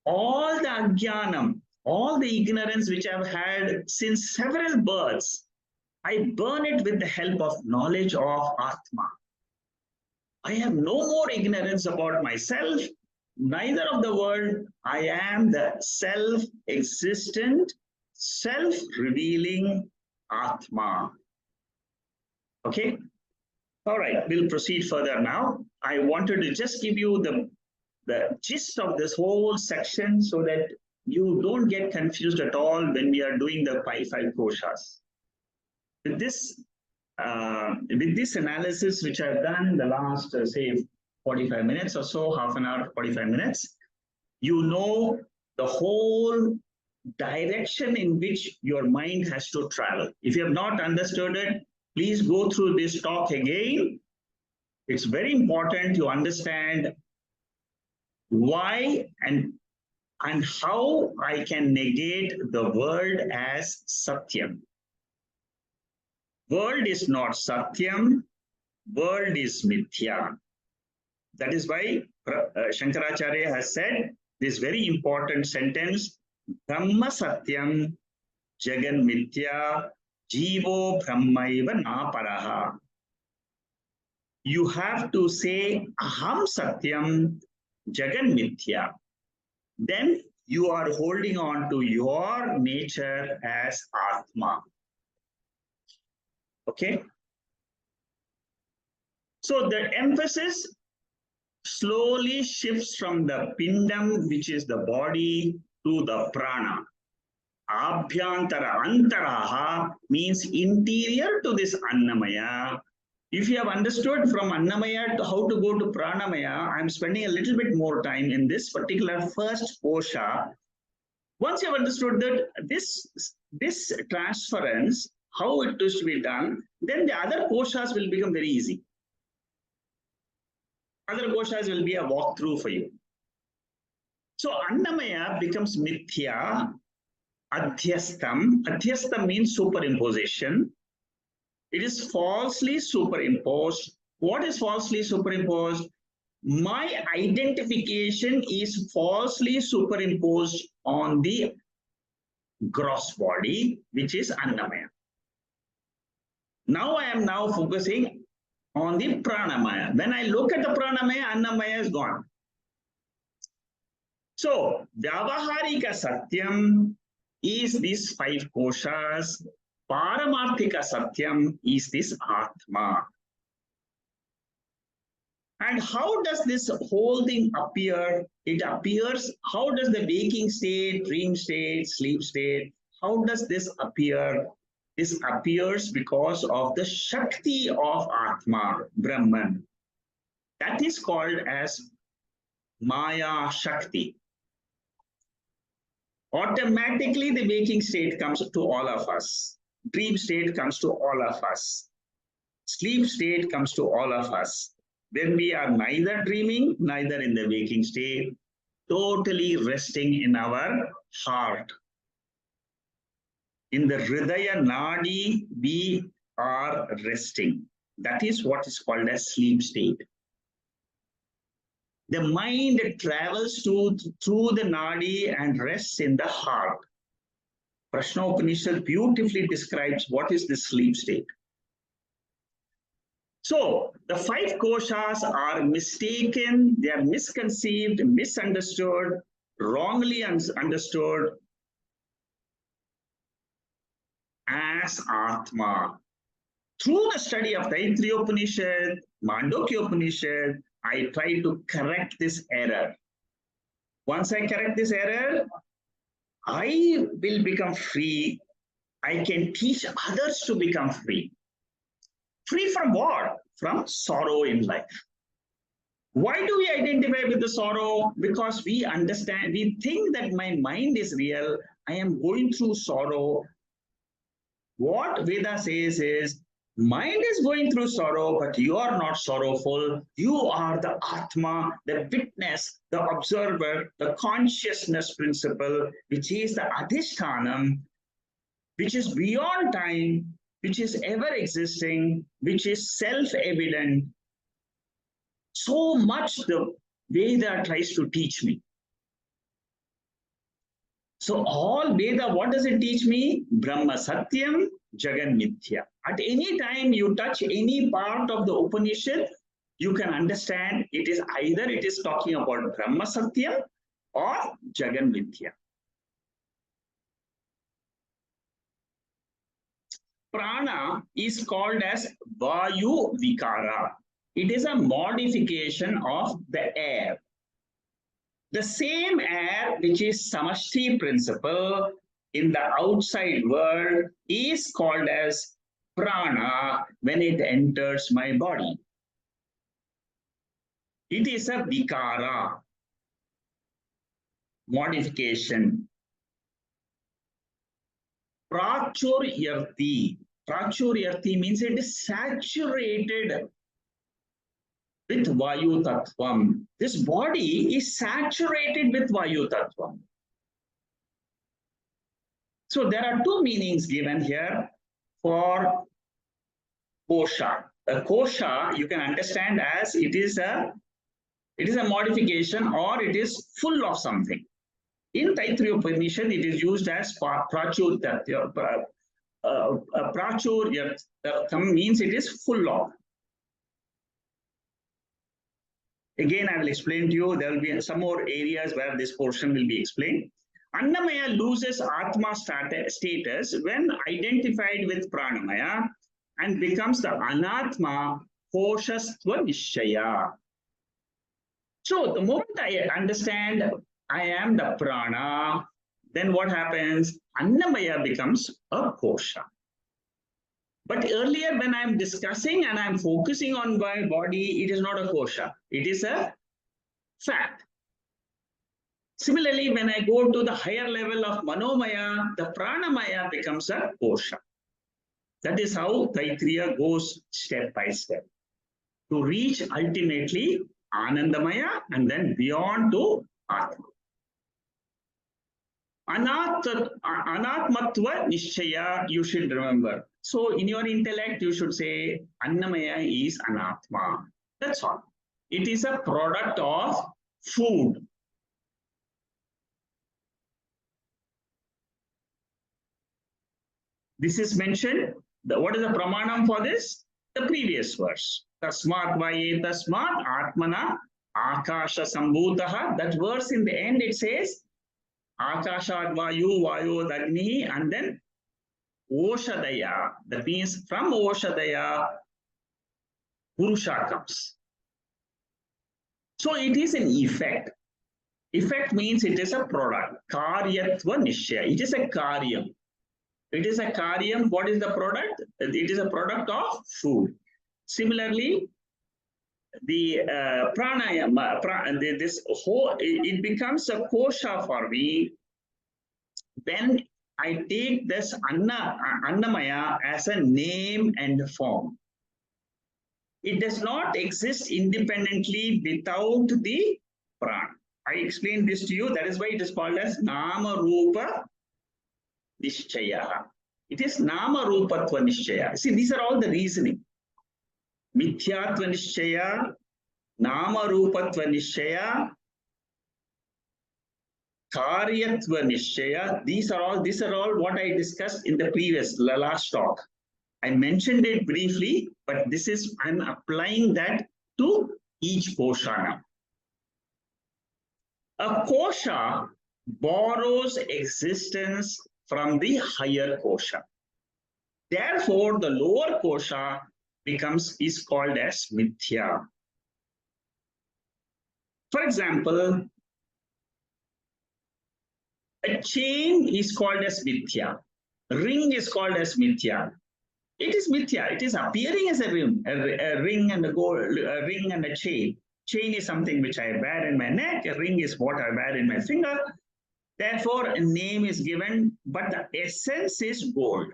all the ajnanam, all the ignorance which I've had since several births. I burn it with the help of knowledge of Atma. I have no more ignorance about myself, neither of the world. I am the self-existent, self-revealing Atma. Okay? All right, we'll proceed further now. I wanted to just give you the gist of this whole section so that you don't get confused at all when we are doing the 5 koshas. With this analysis, which I've done the last, say, 45 minutes or so, half an hour, 45 minutes, you know the whole direction in which your mind has to travel. If you have not understood it, please go through this talk again. It's very important to understand why and how I can negate the world as Satyam. World is not Satyam, world is Mithya. That is why Shankaracharya has said this very important sentence, Brahma Satyam, Jagan Mithya, Jivo Brahmaiva Naparaha. You have to say Aham Satyam, Jagan Mithya. Then you are holding on to your nature as Atma. Okay? So the emphasis slowly shifts from the pindam, which is the body, to the prana. Abhyantara antaraha means interior to this Annamaya. If you have understood from Annamaya to how to go to Pranamaya, I'm spending a little bit more time in this particular first kosha. Once you have understood that this transference, how it is to be done, then the other koshas will become very easy. Other koshas will be a walkthrough for you. So Annamaya becomes Mithya, Adhyastam. Adhyastam means superimposition. It is falsely superimposed. What is falsely superimposed? My identification is falsely superimposed on the gross body, which is Annamaya. Now I am now focusing on the Pranamaya. When I look at the Pranamaya, Annamaya is gone. So, Vyavaharika Satyam is these 5 koshas. Paramarthika Satyam is this Atma. And how does this whole thing appear? It appears, how does the waking state, dream state, sleep state, how does this appear? This appears because of the Shakti of Atma, Brahman. That is called as Maya Shakti. Automatically, the waking state comes to all of us. Dream state comes to all of us. Sleep state comes to all of us. When we are neither dreaming, neither in the waking state, totally resting in our heart. In the Hridaya Nadi, we are resting. That is what is called as sleep state. The mind travels through the Nadi and rests in the heart. Prashna Upanishad beautifully describes what is the sleep state. So, the 5 koshas are mistaken, they are misconceived, misunderstood, wrongly understood as Atma. Through the study of Taittriya Upanishad, Mandukya Upanishad, I try to correct this error. Once I correct this error, I will become free. I can teach others to become free. Free from what? From sorrow in life. Why do we identify with the sorrow? Because we understand, we think that my mind is real. I am going through sorrow. What Veda says is, mind is going through sorrow, but you are not sorrowful. You are the Atma, the witness, the observer, the consciousness principle, which is the Adhishtanam, which is beyond time, which is ever existing, which is self-evident. So much the Veda tries to teach me. So all Veda, what does it teach me? Brahma Satyam, Jagan Mithya. At any time you touch any part of the Upanishad, you can understand it is either it is talking about Brahma Satyam or Jagan Mithya. Prana is called as Vayu Vikara. It is a modification of the air. The same air which is Samashti principle in the outside world is called as Prana when it enters my body. It is a Vikara, modification. Prachuryarti. Prachuryarti means it is saturated with Vayu Tattvam. This body is saturated with Vayu Tattvam. So there are 2 meanings given here for kosha. A kosha you can understand as it is a modification or it is full of something. In Taittriya Upanishad, it is used as prachur means it is full of. Again, I will explain to you. There will be some more areas where this portion will be explained. Annamaya loses Atma status when identified with Pranamaya and becomes the Anatma Koshastva Nishaya. So the moment I understand I am the Prana, then what happens? Annamaya becomes a Kosha. But earlier when I'm discussing and I'm focusing on my body, it is not a kosha. It is a fact. Similarly, when I go to the higher level of Manomaya, the Pranamaya becomes a kosha. That is how Taittriya goes step by step to reach ultimately Anandamaya, and then beyond to Atma. Anatmatva Nishchaya, you should remember. So in your intellect, you should say Annamaya is Anatma. That's all. It is a product of food. This is mentioned. What is the pramanam for this? The previous verse. Tasmat vaye tasmat atmana akasha sambhutaha. That verse in the end it says akashad vayu vayu dagni, and then oshadaya. That means from oshadaya purusha comes. So it is an effect. Effect means it is a product. Karyatva nishya. It is a karyam. It is a karyam. What is the product? It is a product of food. Similarly, the pranayama, this whole, it becomes a kosha for me when I take this annamaya as a name and form. It does not exist independently without the prana. I explained this to you. That is why it is called as nama rupa nishchaya. It is nama rupatva nishchaya. See, these are all the reasoning. Mithyatva nishchaya, nama rupatva nishchaya, karyatva nishchaya. These are all what I discussed in the previous last talk. I mentioned it briefly, but this is, I'm applying that to each kosha now. A kosha borrows existence from the higher kosha. Therefore, the lower kosha is called as mithya. For example, a chain is called as mithya. Ring is called as mithya. It is mithya. It is appearing as a ring and a ring and a chain. Chain is something which I wear in my neck. A ring is what I wear in my finger. Therefore, a name is given, but the essence is gold.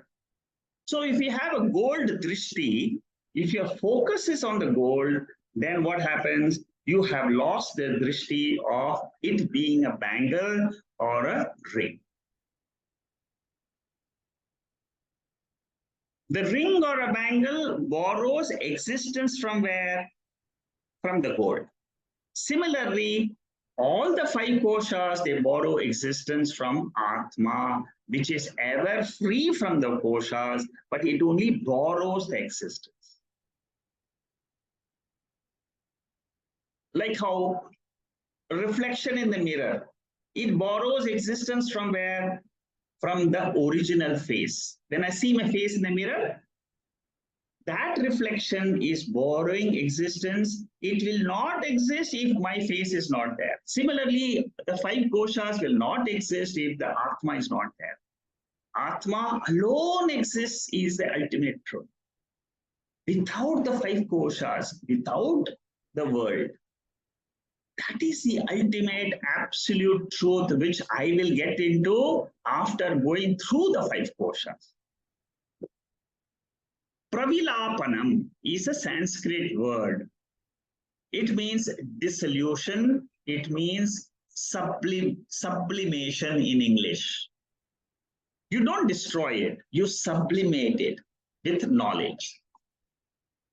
So if you have a gold drishti, if your focus is on the gold, then what happens? You have lost the drishti of it being a bangle or a ring. The ring or a bangle borrows existence from where? From the gold. Similarly, all the five koshas, they borrow existence from Atma, which is ever free from the koshas, but it only borrows the existence. Like how reflection in the mirror, it borrows existence from where? From the original face. When I see my face in the mirror, that reflection is borrowing existence. It will not exist if my face is not there. Similarly, the five koshas will not exist if the Atma is not there. Atma alone exists is the ultimate truth. Without the five koshas, without the world, that is the ultimate absolute truth which I will get into after going through the five koshas. Pravilapanam is a Sanskrit word. It means dissolution. It means sublimation in English. You don't destroy it. You sublimate it with knowledge.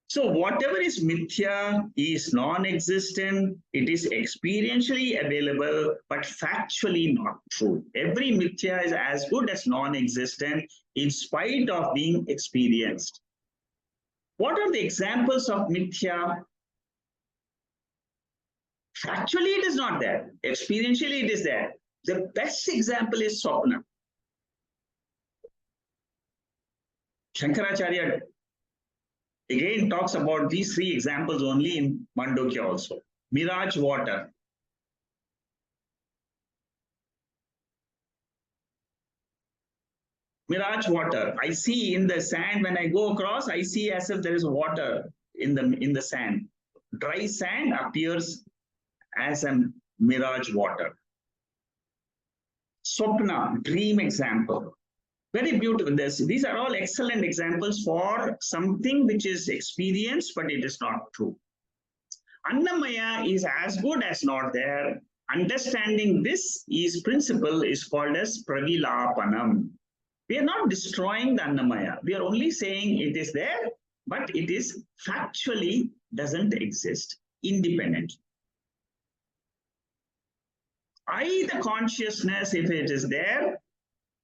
So whatever is mithya is non-existent. It is experientially available, but factually not true. Every mithya is as good as non-existent in spite of being experienced. What are the examples of mithya? Factually, it is not there. Experientially, it is there. The best example is Swapna. Shankaracharya again talks about these three examples only in Mandukya also. Mirage water. Mirage water. I see in the sand when I go across, I see as if there is water in the sand. Dry sand appears as a mirage water. Swapna, dream example. Very beautiful. These are all excellent examples for something which is experienced, but it is not true. Annamaya is as good as not there. Understanding this is principle is called as pravilapanam. We are not destroying the Annamaya. We are only saying it is there, but it is factually doesn't exist independently. I, the consciousness, if it is there,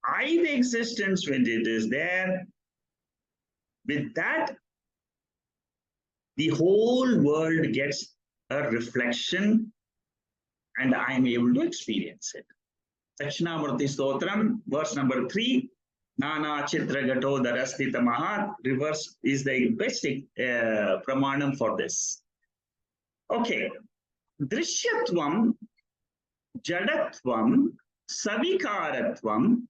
I, the existence, when it is there, with that, the whole world gets a reflection and I am able to experience it. Dakshinamurti Stotram, verse number 3, Nana Chitra Gato Darastita Mahat, reverse is the best pramanam for this. Okay, Drishyatvam, Jadatvam, Savikaratvam,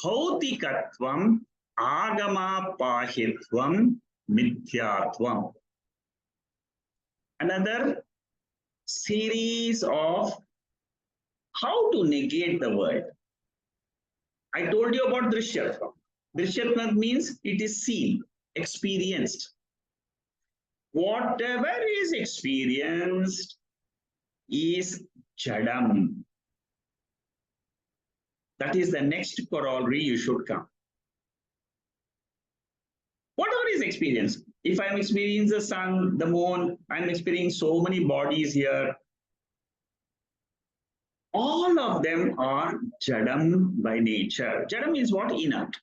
Bhautikatvam, Agama Pahitvam, Mithyatvam. Another series of how to negate the word. I told you about Drishyatvam. Drishyatvam means it is seen, experienced. Whatever is experienced is Jadam. That is the next corollary you should come. Whatever is experienced. If I'm experiencing the sun, the moon, I'm experiencing so many bodies here. All of them are Jadam by nature. Jadam is what? Inert.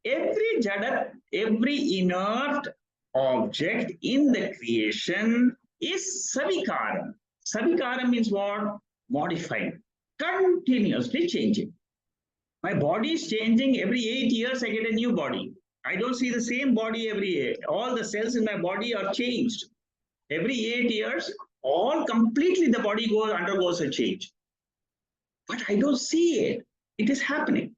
Every Jada, every inert object in the creation is Savikaram. Savikaram means what? Modified. Continuously changing. My body is changing. Every 8 years, I get a new body. I don't see the same body every year. All the cells in my body are changed. Every 8 years, all completely the body undergoes a change. But I don't see it. It is happening.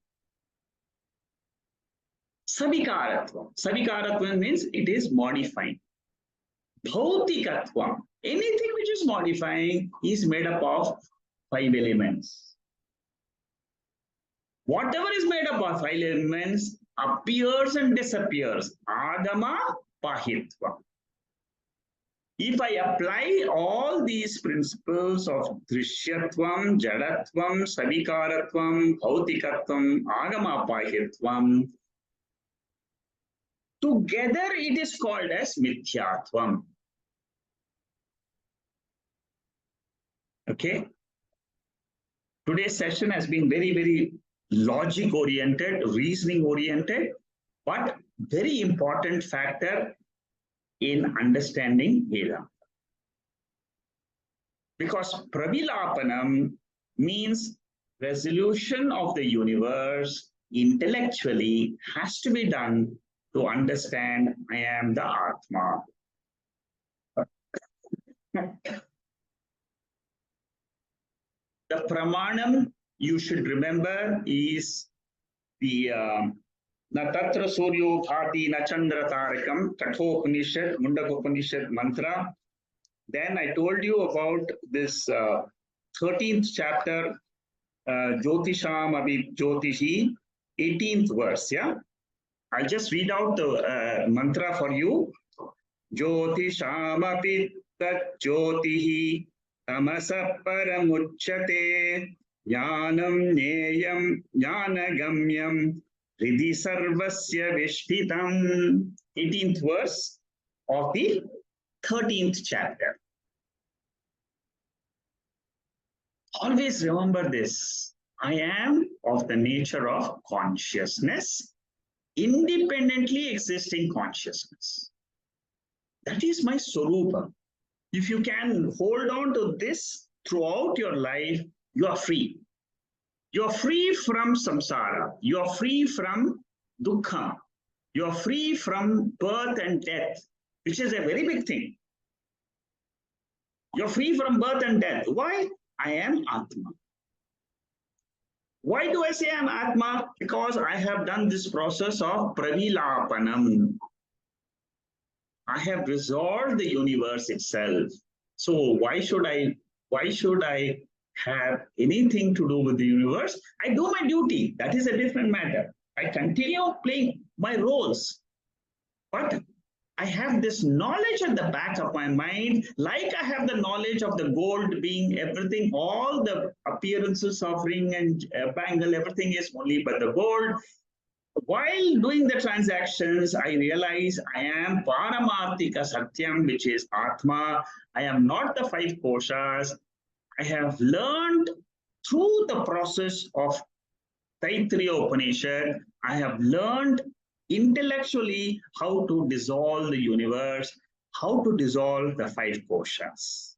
Savikaratvam. Savikaratvam means it is modifying. Bhautikatvam. Anything which is modifying is made up of 5 elements. Whatever is made up of 5 elements appears and disappears. Agama Pahitvam. If I apply all these principles of Drishyatvam, Jadatvam, Savikaratvam, Bhautikatvam, Agama Pahitvam, together it is called as Mithyatvam. Okay? Today's session has been very, very logic oriented, reasoning oriented, but very important factor in understanding Vedanta. Because Pravilapanam means resolution of the universe intellectually has to be done to understand I am the Atma. The pramanam you should remember is the Na Tatra Suryo Bhati Na Chandra Tarakam, Kathopanishad, Mundakopanishad mantra. Then I told you about this 13th chapter, Jyotisham Abhi Jyotishi, 18th verse. Yeah, I'll just read out the mantra for you. Jyotisham Abhi Tat Jyotihi Tamasa Paramuchyate Jnanam Neyam Jnanagamyam Hridi Sarvasya Vishtitam. 18th verse of the 13th chapter. Always remember this. I am of the nature of consciousness, independently existing consciousness. That is my Swarupa. If you can hold on to this throughout your life, you are free. You are free from samsara. You are free from dukkha. You are free from birth and death, which is a very big thing. You're free from birth and death. Why? I am Atma. Why do I say I'm Atma? Because I have done this process of pravilapanam. I have resolved the universe itself. So why should I have anything to do with the universe? I do my duty. That is a different matter. I continue playing my roles. But I have this knowledge at the back of my mind, like I have the knowledge of the gold being everything, all the appearances of ring and bangle, everything is only but the gold. While doing the transactions, I realize I am Paramarthika Satyam, which is Atma. I am not the five koshas. I have learned through the process of Taittriya Upanishad, I have learned intellectually how to dissolve the universe, how to dissolve the five koshas.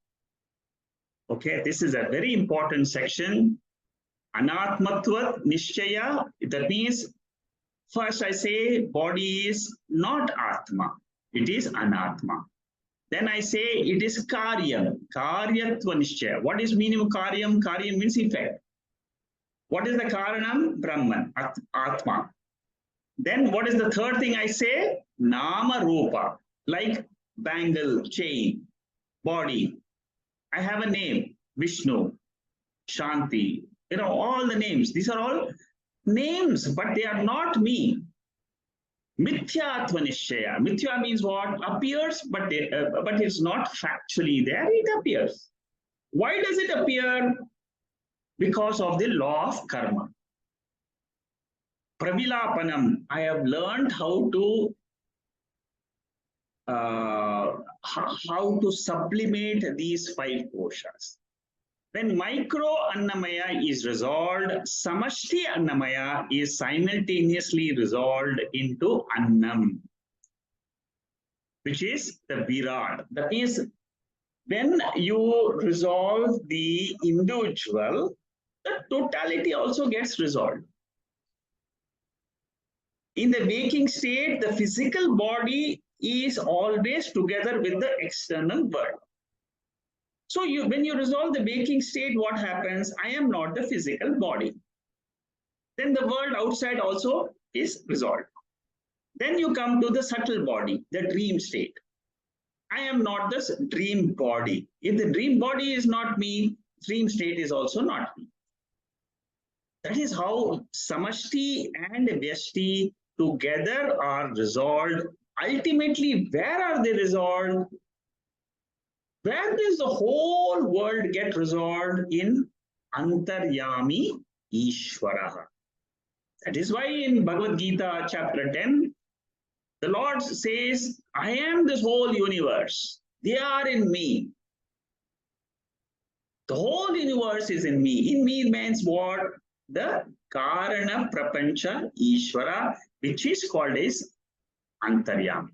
Okay, this is a very important section. Anatmatvat Nishchaya, that means first I say body is not Atma, it is Anatma. Then I say it is Karyam, Karyatva Nishchaya. What is meaning of Karyam? Karyam means effect. What is the Karanam? Brahman, Atma. Then what is the third thing I say? Nama Rupa, like bangle, chain, body. I have a name, Vishnu, Shanti, all the names. These are all names, but they are not me. Mithyatva Nishchaya. Mithya means what? Appears, but it's not factually there. It appears. Why does it appear? Because of the law of karma. Pravilapanam. I have learned how to sublimate these five koshas. When micro Annamaya is resolved, Samashti Annamaya is simultaneously resolved into Annam, which is the Virat. That means when you resolve the individual, the totality also gets resolved. In the waking state, the physical body is always together with the external world. So when you resolve the waking state, what happens? I am not the physical body. Then the world outside also is resolved. Then you come to the subtle body, the dream state. I am not this dream body. If the dream body is not me, dream state is also not me. That is how Samashti and Vyashti together are resolved. Ultimately, where are they resolved? Where does the whole world get resolved? In Antaryami Ishvaraha. That is why in Bhagavad Gita chapter 10, the Lord says, I am this whole universe. They are in me. The whole universe is in me. In me means what? The Karana Prapancha Ishvara, which is called as Antaryami.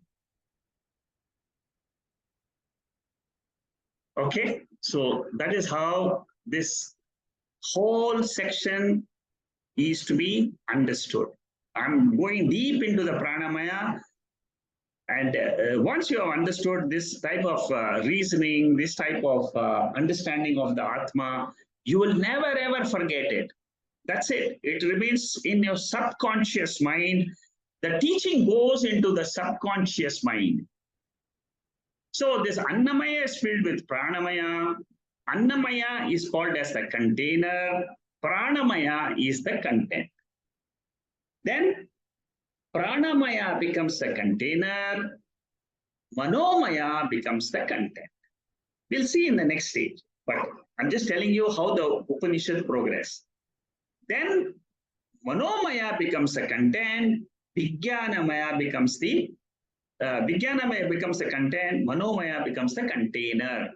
Okay, so that is how this whole section is to be understood. I'm going deep into the pranamaya, and once you have understood this type of reasoning, this type of understanding of the Atma, you will never ever forget it. That's it. It remains in your subconscious mind. The teaching goes into the subconscious mind. So this Annamaya is filled with Pranamaya. Annamaya is called as the container. Pranamaya is the content. Then Pranamaya becomes the container. Manomaya becomes the content. We'll see in the next stage. But I'm just telling you how the Upanishad progress. Then Manomaya becomes the content. Vijnanamaya becomes the Vijnanamaya becomes the content, Manomaya becomes the container.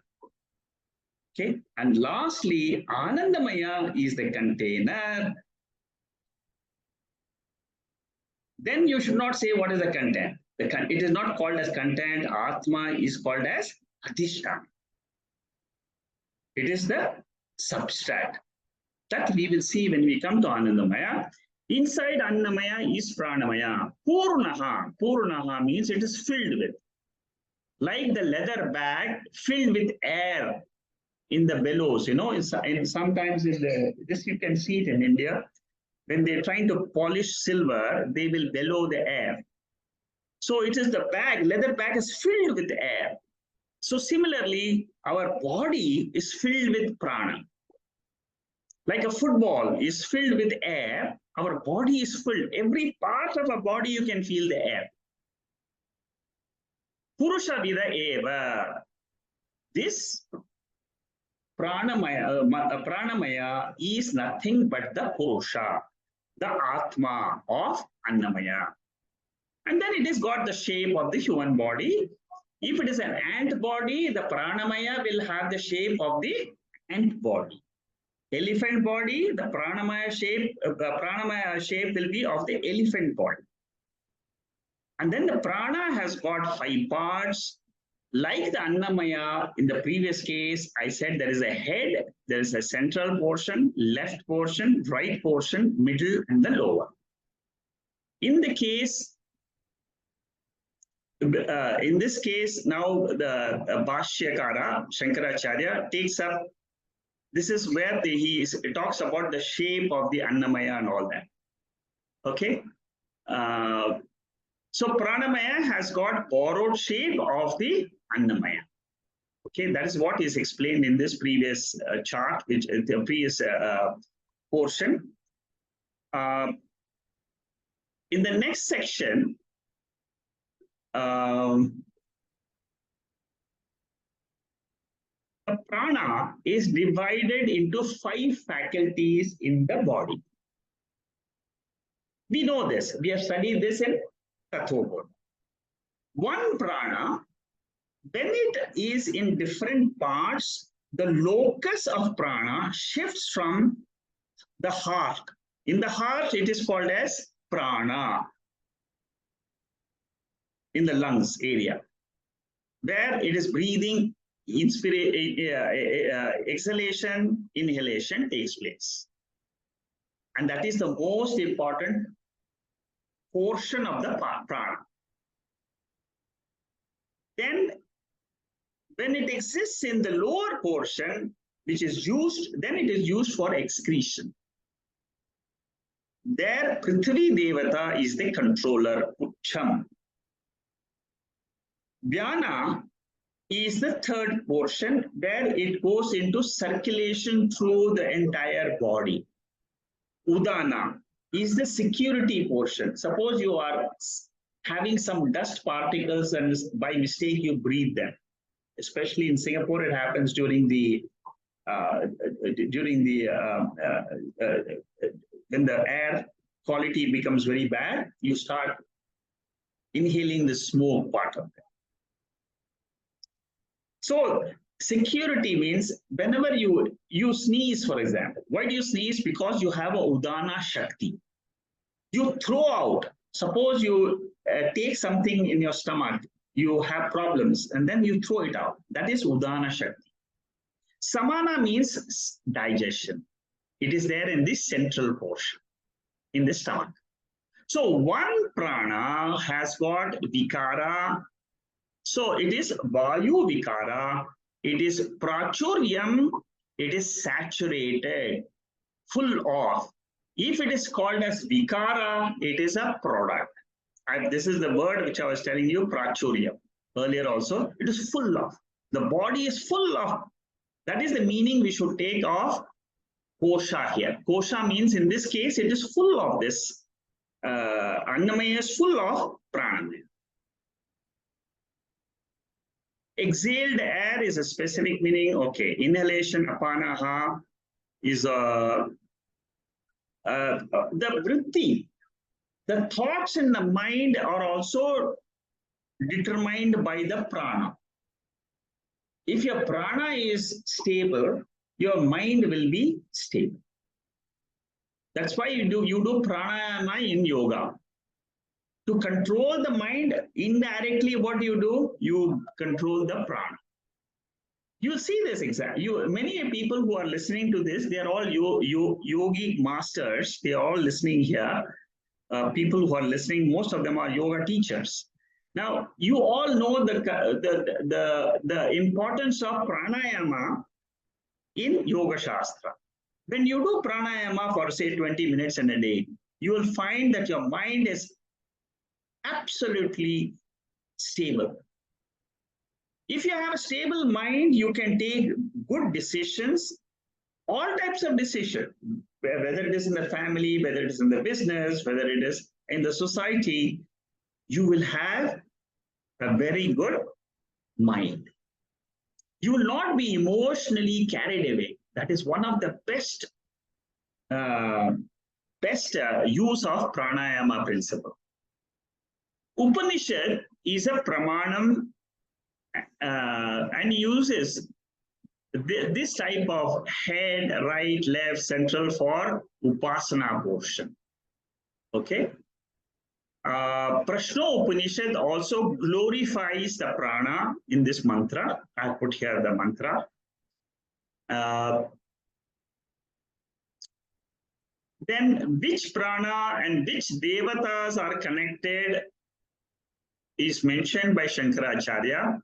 Okay, and lastly, Anandamaya is the container. Then you should not say what is the content. It is not called as content. Atma is called as Adhishthana. It is the substrat. That we will see when we come to Anandamaya. Inside Annamaya is Pranamaya. Purnaha. Purnaha means it is filled with. Like the leather bag filled with air in the bellows, sometimes this you can see it in India. When they're trying to polish silver, they will bellow the air. So it is the bag, leather bag is filled with air. So similarly, our body is filled with prana. Like a football is filled with air, our body is filled. Every part of our body, you can feel the air. Purusha Vida Eva. This pranamaya is nothing but the Purusha, the Atma of Annamaya. And then it has got the shape of the human body. If it is an ant body, the pranamaya will have the shape of the ant body. Elephant body, the pranamaya shape will be of the elephant body. And then the prana has got 5 parts. Like the Annamaya in the previous case, I said there is a head, there is a central portion, left portion, right portion, middle, and the lower. In the case, in this case, now the Bhashyakara, Shankaracharya, takes up, this is where he talks about the shape of the Annamaya and all that. Okay. So Pranamaya has got borrowed shape of the Annamaya. Okay, that is what is explained in this previous chart, which the previous portion. In the next section, the prana is divided into 5 faculties in the body. We know this. We have studied this in Tattva. One prana, when it is in different parts, the locus of prana shifts from the heart. In the heart, it is called as prana. In the lungs area, where it is breathing, exhalation, inhalation takes place. And that is the most important portion of the prana. Then, when it exists in the lower portion, which is used, then it is used for excretion. There, Prithvi Devata is the controller, Ucham. Dhyana is the third portion where it goes into circulation through the entire body. Udana is the security portion. Suppose you are having some dust particles and by mistake you breathe them. Especially in Singapore, it happens during the when the air quality becomes very bad, you start inhaling the smoke part of it. So security means whenever you sneeze, for example, why do you sneeze? Because you have a Udana Shakti. You throw out, suppose you take something in your stomach, you have problems, and then you throw it out. That is Udana Shakti. Samana means digestion. It is there in this central portion, in the stomach. So one prana has got Vikara. So it is Vayu Vikara, it is Prachuryam, it is saturated, full of. If it is called as Vikara, it is a product. And this is the word which I was telling you, Prachuryam. Earlier also, it is full of. The body is full of. That is the meaning we should take of Kosha here. Kosha means in this case, it is full of this. Annamaya is full of Pranamaya. Exhaled air is a specific meaning. Okay, inhalation, apanaha is the vritti. The thoughts in the mind are also determined by the prana. If your prana is stable, your mind will be stable. That's why you do pranayama in yoga. To control the mind, indirectly, what do? You control the prana. You'll see this exactly. Many people who are listening to this, they are all yogi masters. They are all listening here. People who are listening, most of them are yoga teachers. Now, you all know the importance of pranayama in Yoga Shastra. When you do pranayama for, say, 20 minutes in a day, you will find that your mind is absolutely stable. If you have a stable mind, you can take good decisions, all types of decisions, whether it is in the family, whether it is in the business, whether it is in the society, you will have a very good mind. You will not be emotionally carried away. That is one of the best uh, use of pranayama principle. Upanishad is a pramanam and uses this type of head, right, left, central for upasana portion. Okay. Prashno Upanishad also glorifies the prana in this mantra. I put here the mantra. Then which prana and which devatas are connected is mentioned by Shankaracharya.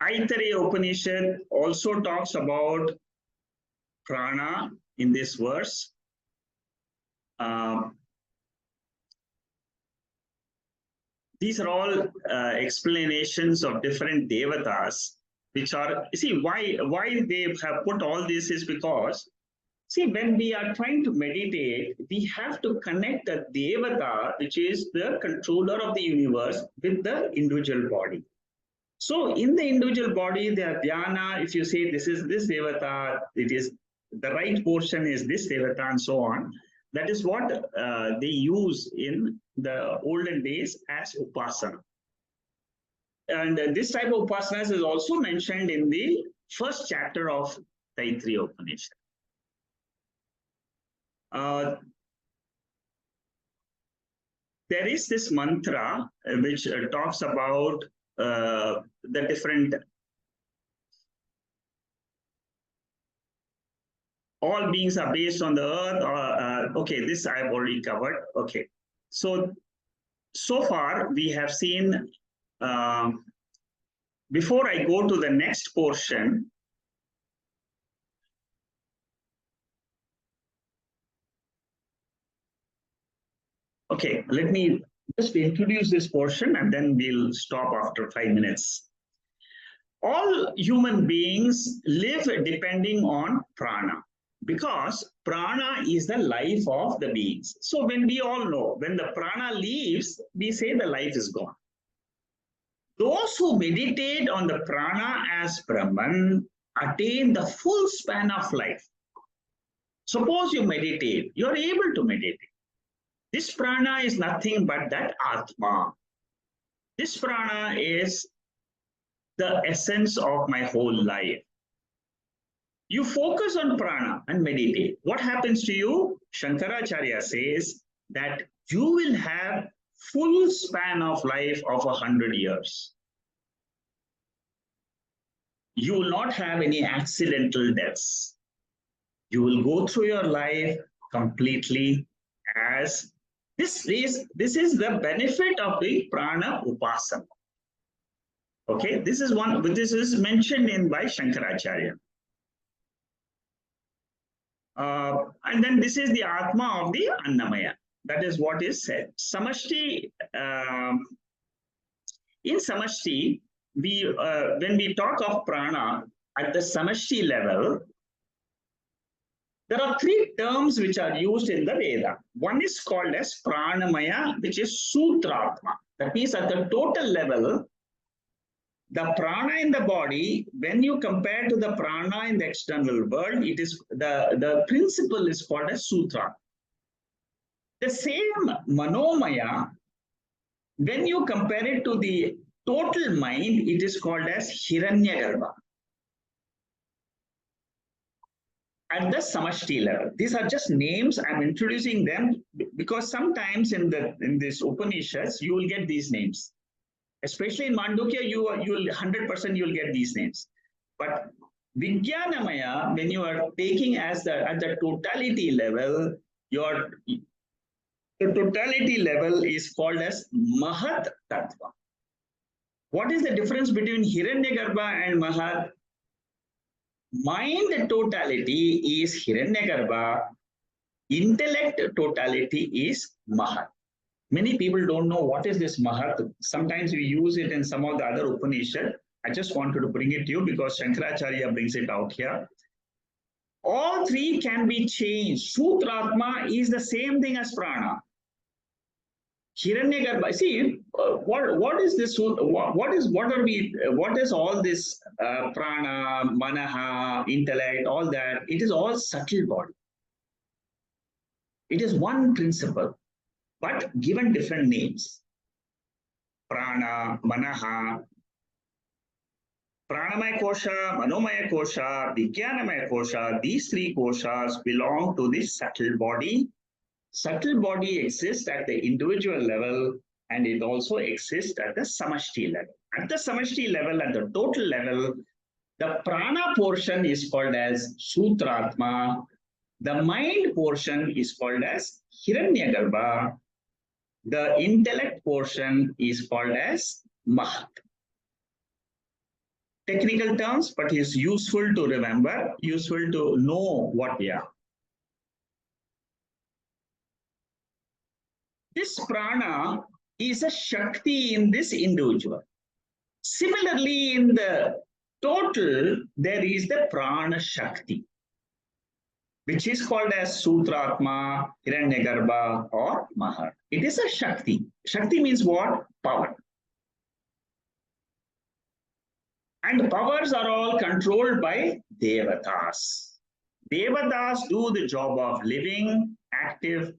Taittriya Upanishad also talks about prana in this verse. These are all explanations of different devatas, which are, see, why they have put all this is because, see, when we are trying to meditate, we have to connect the devata, which is the controller of the universe, with the individual body. So in the individual body, the dhyana, if you say this is this devata, it is the right portion is this devata and so on. That is what they use in the olden days as upasana. And this type of upasanas is also mentioned in the first chapter of Taittriya Upanishad. There is this mantra which talks about the different, all beings are based on the earth. Okay, this I have already covered. Okay, so far we have seen, before I go to the next portion, okay, let me just introduce this portion and then we'll stop after 5 minutes. All human beings live depending on prana, because prana is the life of the beings. So when we all know, when the prana leaves, we say the life is gone. Those who meditate on the prana as Brahman attain the full span of life. Suppose you meditate, you're able to meditate. This prana is nothing but that Atma. This prana is the essence of my whole life. You focus on prana and meditate. What happens to you? Shankaracharya says that you will have full span of life of 100 years. You will not have any accidental deaths. You will go through your life completely as this is the benefit of the prana upasana. Okay, this is one, this is mentioned in by Shankaracharya. And then this is the Atma of the Annamaya. That is what is said. Samashti, in Samashti, when we talk of prana at the Samashti level, there are 3 terms which are used in the Veda. One is called as Pranamaya, which is Sutratma. That means at the total level, the prana in the body, when you compare to the prana in the external world, it is the principle is called as Sutra. The same Manomaya, when you compare it to the total mind, it is called as Hiranyagarbha. At the Samashti level, these are just names. I'm introducing them because sometimes in this Upanishads you will get these names. Especially in Mandukya, you will 100% you will get these names. But Vijnanamaya, when you are taking as at the totality level, the totality level is called as Mahat Tattva. What is the difference between Hiranyagarbha and Mahat? Mind totality is Hiranyagarbha, intellect totality is Mahat. Many people don't know what is this Mahat. Sometimes we use it in some of the other Upanishad. I just wanted to bring it to you because Shankaracharya brings it out here. All 3 can be changed. Sutratma is the same thing as prana. Hiranyagarbha. See, what is this? What is all this prana, manaha, intellect, all that? It is all subtle body. It is one principle, but given different names. Prana, manaha, pranamaya kosha, manomaya kosha, vijnanamaya kosha. These three koshas belong to the subtle body. Subtle body exists at the individual level, and it also exists at the samashti level. At the samashti level, at the total level, the prana portion is called as sutratma. The mind portion is called as hiranyagarbha. The intellect portion is called as mahat. Technical terms, but it's useful to remember, useful to know what we are. This prana is a Shakti in this individual. Similarly, in the total, there is the prana Shakti, which is called as Sutratma, Hiranyagarbha, or Mahat. It is a Shakti. Shakti means what? Power. And powers are all controlled by Devatas. Devatas do the job of living, active,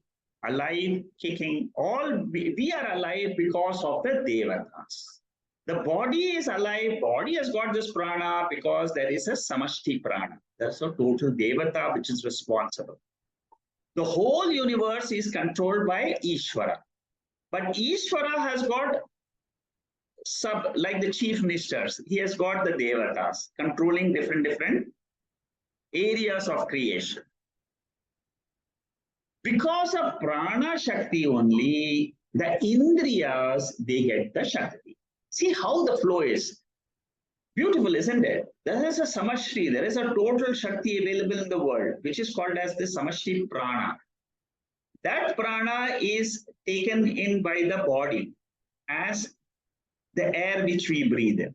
alive, kicking. All we are alive because of the Devatas. The body is alive, body has got this prana because there is a samashti prana. That's a total Devata which is responsible. The whole universe is controlled by Ishvara. But Ishvara has got like the chief ministers, he has got the Devatas controlling different areas of creation. Because of prana Shakti only, the Indriyas, they get the Shakti. See how the flow is. Beautiful, isn't it? There is a samashti, there is a total Shakti available in the world, which is called as the samashti prana. That prana is taken in by the body as the air which we breathe in.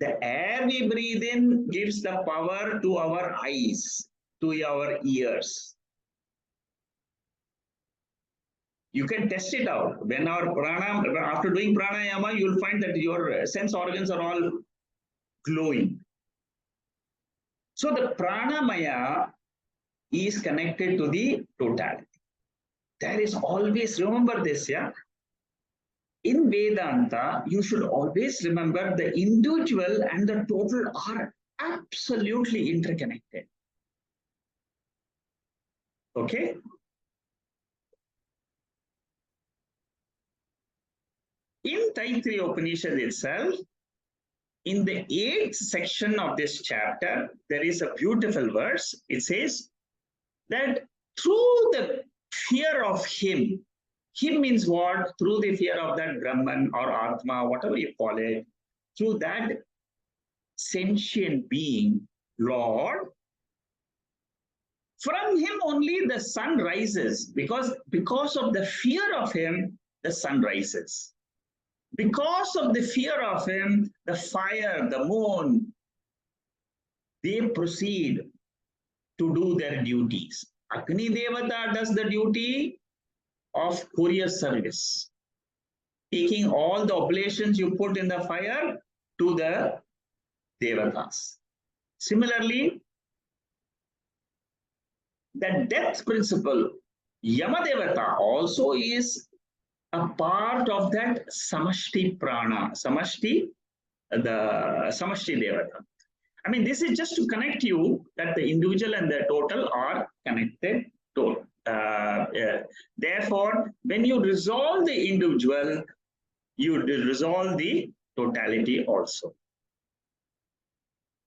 The air we breathe in gives the power to our eyes, to our ears. You can test it out. When our prana, after doing pranayama, you'll find that your sense organs are all glowing. So the pranamaya is connected to the totality. There is always, remember this, yeah? In Vedanta, you should always remember the individual and the total are absolutely interconnected. Okay? In Taittriya Upanishad itself, in the 8th section of this chapter, there is a beautiful verse. It says that through the fear of him means what? Through the fear of that Brahman or Atma, whatever you call it, through that sentient being, Lord, from him only the sun rises, because of the fear of him, the sun rises. Because of the fear of him, the fire, the moon, they proceed to do their duties. Agni Devata does the duty of courier service, taking all the oblations you put in the fire to the Devatas. Similarly, the death principle, Yamadevata, also is a part of that samashti prana, the samashti devata. I mean, this is just to connect you that the individual and the total are connected to. Therefore, when you resolve the individual, you resolve the totality also.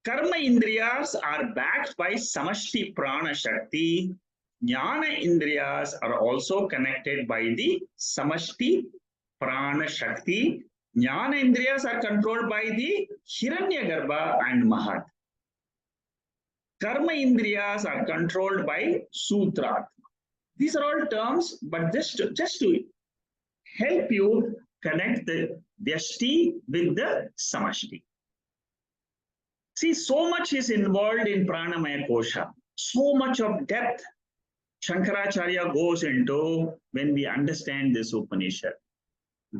Karma Indriyas are backed by samashti prana shakti. Jnana Indriyas are also connected by the samashti prana shakti. Jnana Indriyas are controlled by the Hiranyagarbha and Mahat. Karma Indriyas are controlled by Sutratma. These are all terms, but just to help you connect the Vyashti with the Samashti. See, so much is involved in Pranamaya Kosha. So much of depth Shankaracharya goes into when we understand this Upanishad.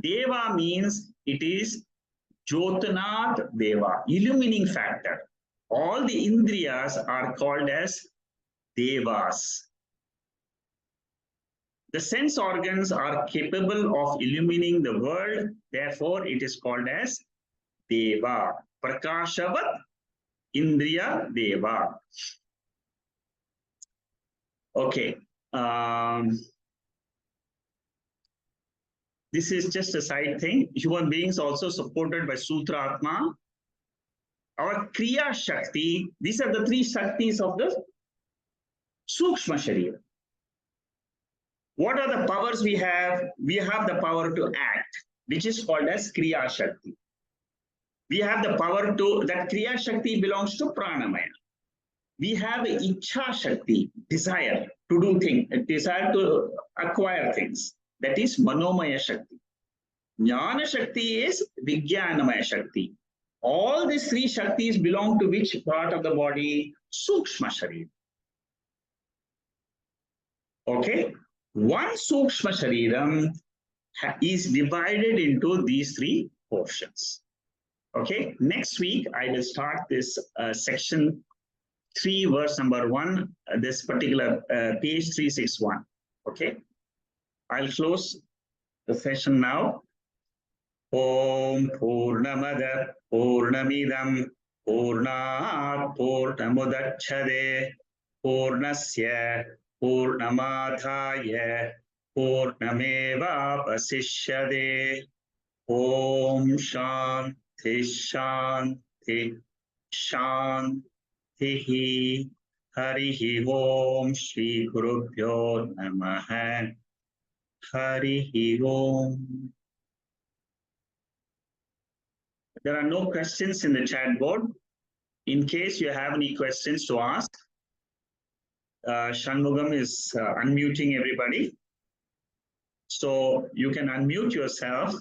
Deva means it is Jyotanat Deva, illumining factor. All the Indriyas are called as Devas. The sense organs are capable of illumining the world, therefore it is called as Deva. Prakashavat Indriya Deva. Okay. This is just a side thing. Human beings also supported by Sutra Atma. Our Kriya Shakti, these are the three Shaktis of the Sukshma Sharira. What are the powers we have? We have the power to act, which is called as Kriya Shakti. We have the power to, that Kriya Shakti belongs to Pranamaya. We have Ichha Shakti, desire to do things, desire to acquire things. That is Manomaya Shakti. Jnana Shakti is Vijnanamaya Shakti. All these three Shaktis belong to which part of the body? Sukshma Sharira. Okay? One Sukshma Shariram is divided into these three portions. Okay? Next week, I will start this section 3, verse number 1, this particular page 361. Okay? I'll close the session now. Om Purnamada Purnamidam Purnat Purnamudachade Purnasya Purnamadhaya Purnameva Vasishyade. Om Shanti Shanti Shanti. Harihi Om Shri Gurubhyo Namaha. Harihi Om. There are no questions in the chat board. In case you have any questions to ask, Shanmugam is unmuting everybody. So you can unmute yourself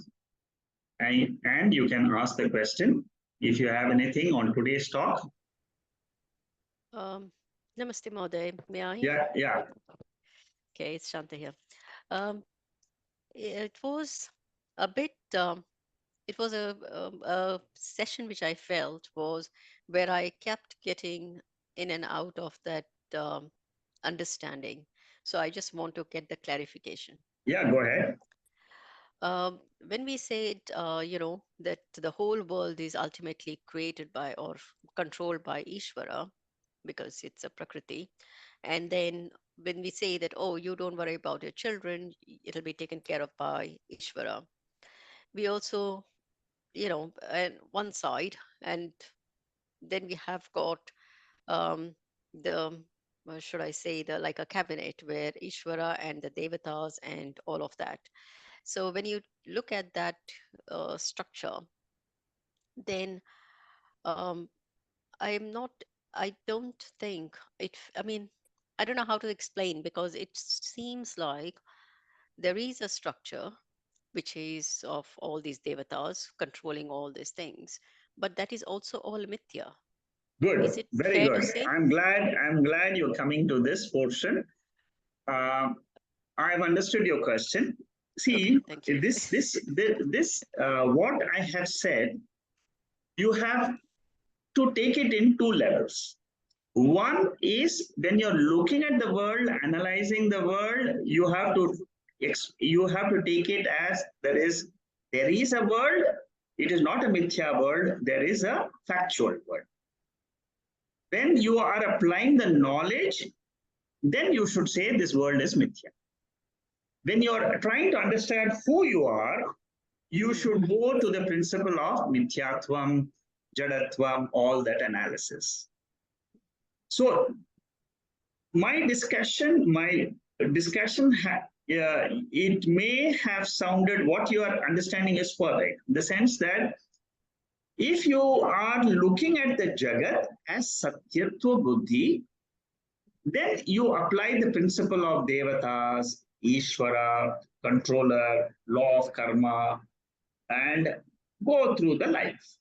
and you can ask the question if you have anything on today's talk. Namaste, Mahoday. May I? Yeah. Okay, it's Shanta here. It was a bit, it was a session which I felt was where I kept getting in and out of that understanding. So I just want to get the clarification. Yeah, go ahead. When we said, that the whole world is ultimately created by or controlled by Ishvara, because it's a Prakriti, and then when we say that, oh, you don't worry about your children, it'll be taken care of by Ishvara, we also, and one side, and then we have got the should I say, the like a cabinet where Ishvara and the Devatas and all of that. So when you look at that structure, then um, I'm not, I don't think it, I mean, I don't know how to explain, because it seems like there is a structure which is of all these devatas controlling all these things, but that is also all mithya. Is Good, it very fair good. to say? I'm glad you're coming to this portion. I've understood your question. Okay, See, thank you. what I have said, you have to take it in two levels. One is when you're looking at the world, analyzing the world, you have to take it as there is a world. It is not a mithya world. There is a factual world. When you are applying the knowledge, then you should say this world is mithya. When you're trying to understand who you are, you should go to the principle of mithyatvam, jadatvam, all that analysis. So my discussion, it may have sounded what your understanding is correct. The sense that if you are looking at the Jagat as Satyatva Buddhi, then you apply the principle of Devatas, Ishvara, controller, law of karma, and go through the life.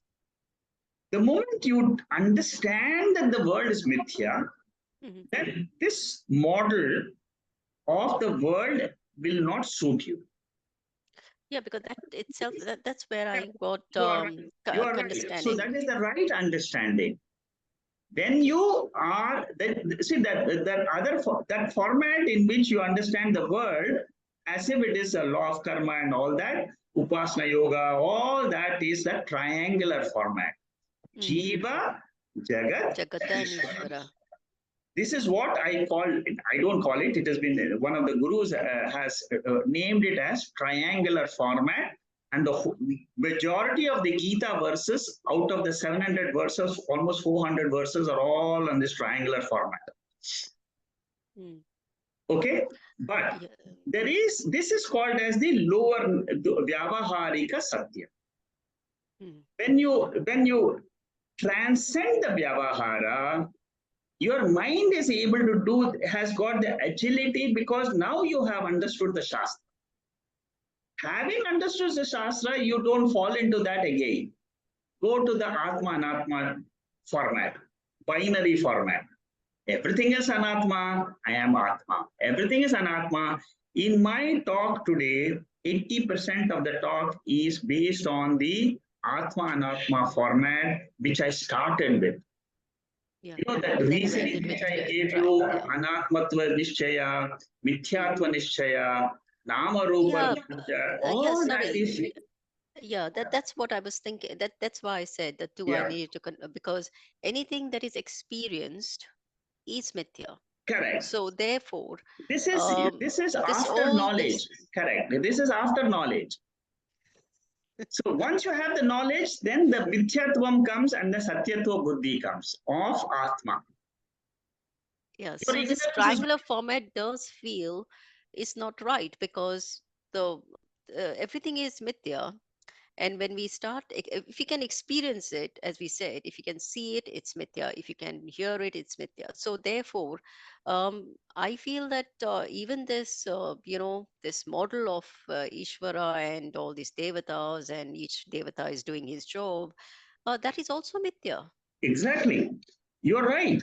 The moment you understand that the world is mithya, then this model of the world will not suit you. Yeah, because that itself, that's where Yeah, I got you are right. You are right. So understanding. that is the right understanding. When you are see that that format in which you understand the world as if it is a law of karma and all that, upasana yoga, all that is the triangular format. Mm. Jiva, Jagat, Jagata and Ishvara. Ishvara. This is what I call it. I don't call it. It has been one of the gurus has named it as triangular format. And the majority of the Gita verses, out of the 700 verses, almost 400 verses are all on this triangular format. Mm. Okay, but Yeah. this is called as the lower Vyavaharika Satya. Mm. When you transcend the Vyavahara, your mind is able to do, has got the agility because now you have understood the Shastra. Having understood the Shastra, you don't fall into that again. Go to the Atma Anatma format, binary format. Everything is Anatma, I am Atma. Everything is Anatma. In my talk today, 80% of the talk is based on the Atma Anatma format, which I started with. Yeah. That And then you reasoning ended with which I gave tri. you, Yeah. Anatmatva Nishchaya, Mm. Mithyatva Nishchaya, Nama Rupa, Yeah. Yeah. all that Sorry. is Yeah. That's what I was thinking. That's why I said that too. I yeah, needed to because anything that is experienced is mithya. correct. So therefore, This is um, this is this after all knowledge. this. Correct. This is after knowledge. So once you have the knowledge, then the Mithyatvam comes and the Satyatva Buddhi comes of Atma. Yeah, Your so this ignorance is triangular format does feel is not right because the everything is mithya, and when we start, if you can experience it, as we said, if you can see it, it's mithya. If you can hear it, it's mithya. So therefore, I feel that even this, this model of Ishvara and all these devatas, and each devata is doing his job, that is also mithya. exactly. You're right.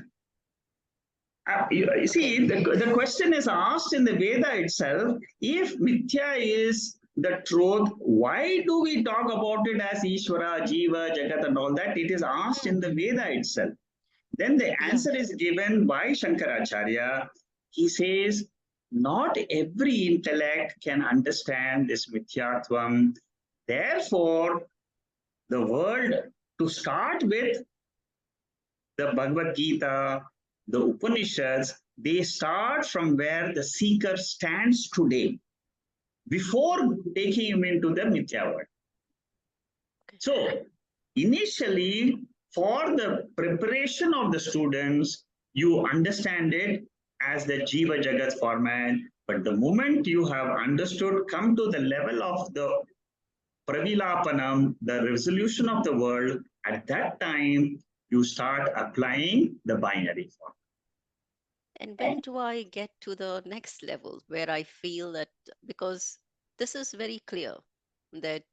You Okay. see, the question is asked in the Veda itself. If Mithya is the truth, why do we talk about it as Ishvara, Jiva, Jagat, and all that? It is asked in Hmm. the Veda itself. Then the Yeah. answer is given by Shankaracharya. He says, not every intellect can understand this Mithyatvam. Therefore, the world, to start with, the Bhagavad Gita, the Upanishads, they start from where the seeker stands today before taking him into the Mithya world. Okay. So, initially, for the preparation of the students, you understand it as the Jiva Jagat format. But the moment you have understood, come to the level of the Pravilapanam, the resolution of the world, at that time, you start applying the binary form. And when do I get to the next level where I feel that, because this is very clear that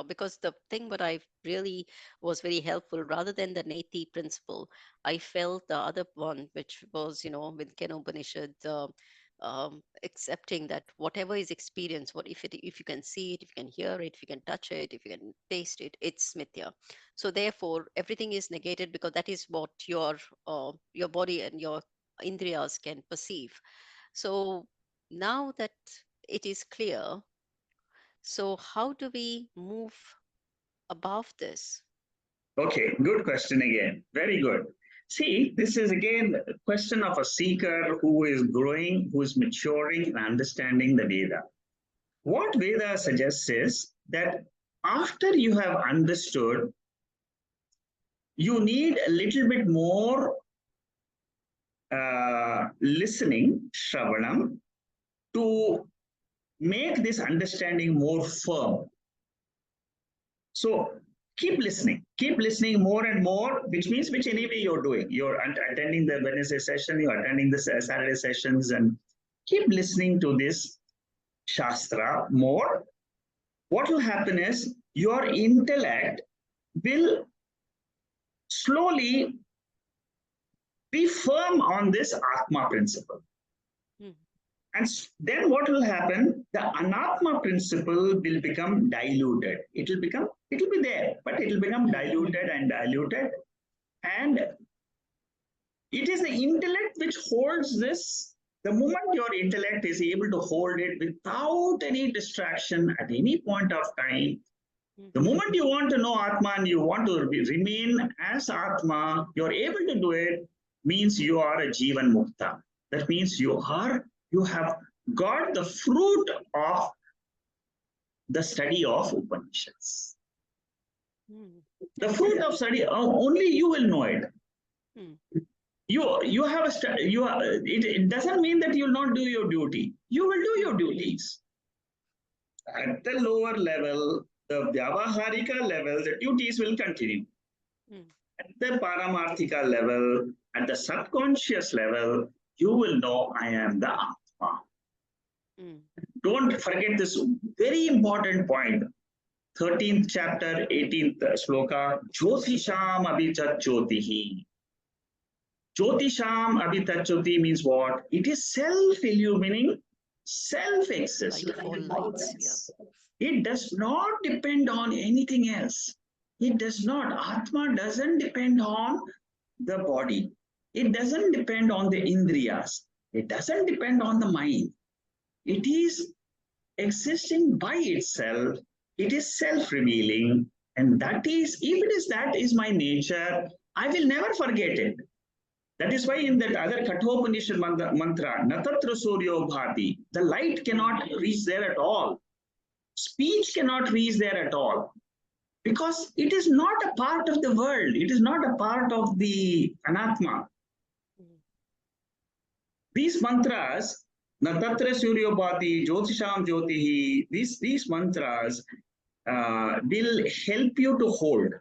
because the thing what I really was very helpful rather than the Neti principle, I felt the other one, which was, with Ken Upanishad, accepting that whatever is experienced, if you can see it, if you can hear it, if you can touch it, if you can taste it, it's mithya. So therefore, everything is negated because that is what your body and your indriyas can perceive. So now that it is clear, so how do we move above this? Okay, good question again. Very good. See, this is again a question of a seeker who is growing, who is maturing and understanding the Veda. What Veda suggests is that after you have understood, you need a little bit more listening, Shravanam, to make this understanding more firm. So keep listening more and more, which means which Mm. anyway you're doing. You're attending the Wednesday session, you're attending the Saturday sessions, and keep listening to this Shastra more. What will happen is your intellect will slowly be firm on this Atma principle. Mm. And then what will happen? The anatma principle will become diluted. It will be there, but it will become diluted and diluted. And it is the intellect which holds this. The moment your intellect is able to hold it without any distraction at any point of time, the moment you want to know Atma and you want to remain as Atma, you're able to do it, means you are a Jivan Mukta. That means you have got the fruit of the study of Upanishads. The fruit of study, only you will know it. You have it doesn't mean that you will not do your duty. You will do your duties. At the lower level, the Vyavaharika level, the duties will continue. At the Paramarthika level, at the subconscious level, you will know I am the Atma. Don't forget this very important point. 13th chapter, 18th sloka, Jyotisham abhijat jyotihi. Jyotisham abhitat jyoti means what? It is self-illumining, self-existent. Light of all lights. Yeah. It does not depend on anything else. It does not. Atma doesn't depend on the body. It doesn't depend on the indriyas. It doesn't depend on the mind. It is existing by itself. It is self-revealing. And that is, if that is my nature, I will never forget it. That is why in that other Kathopanishad mantra, Natatra Suryo Bhati, the light cannot reach there at all. Speech cannot reach there at all. Because it is not a part of the world. It is not a part of the anatma. These mantras, Natatra Suryo Bhati, Jyotisham Jyotihi, these mantras will help you to hold.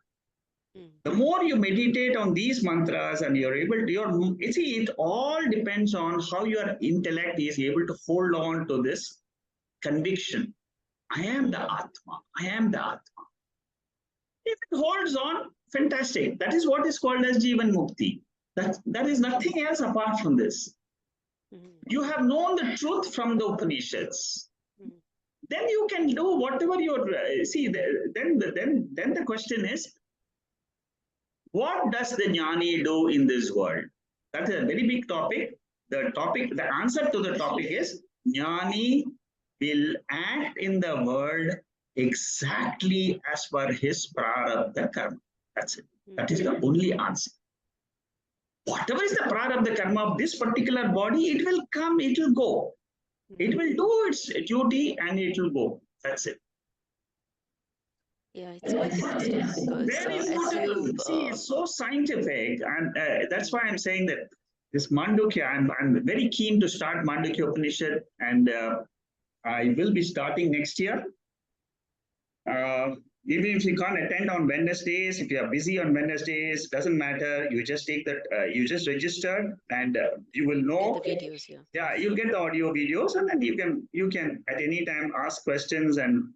The more you meditate on these mantras and you're able to, it all depends on how your intellect is able to hold on to this conviction. I am the Atma. I am the Atma. If it holds on, fantastic. That is what is called as Jivan Mukti. That is nothing else apart from this. You have known the truth from the Upanishads. Then you can do whatever you're, see, then the question is, what does the jnani do in this world? That's a very big topic. The answer to the topic is jnani will act in the world exactly as per his prarabdha karma. That's it. That is the only answer. Whatever is the prarabdha karma of this particular body, it will come, it will go. It will do its duty and it will go. That's it. Yeah, it's quite interesting because Very as beautiful. you See, it's so scientific, and that's why I'm saying that this Mandukya, I'm very keen to start Mandukya Upanishad, and I will be starting next year. Even if you can't attend on Wednesdays, if you are busy on Wednesdays, doesn't matter. You just take that, you just register, and you will know. the videos, yeah. Yeah, you'll get the audio videos, and then you can at any time ask questions, and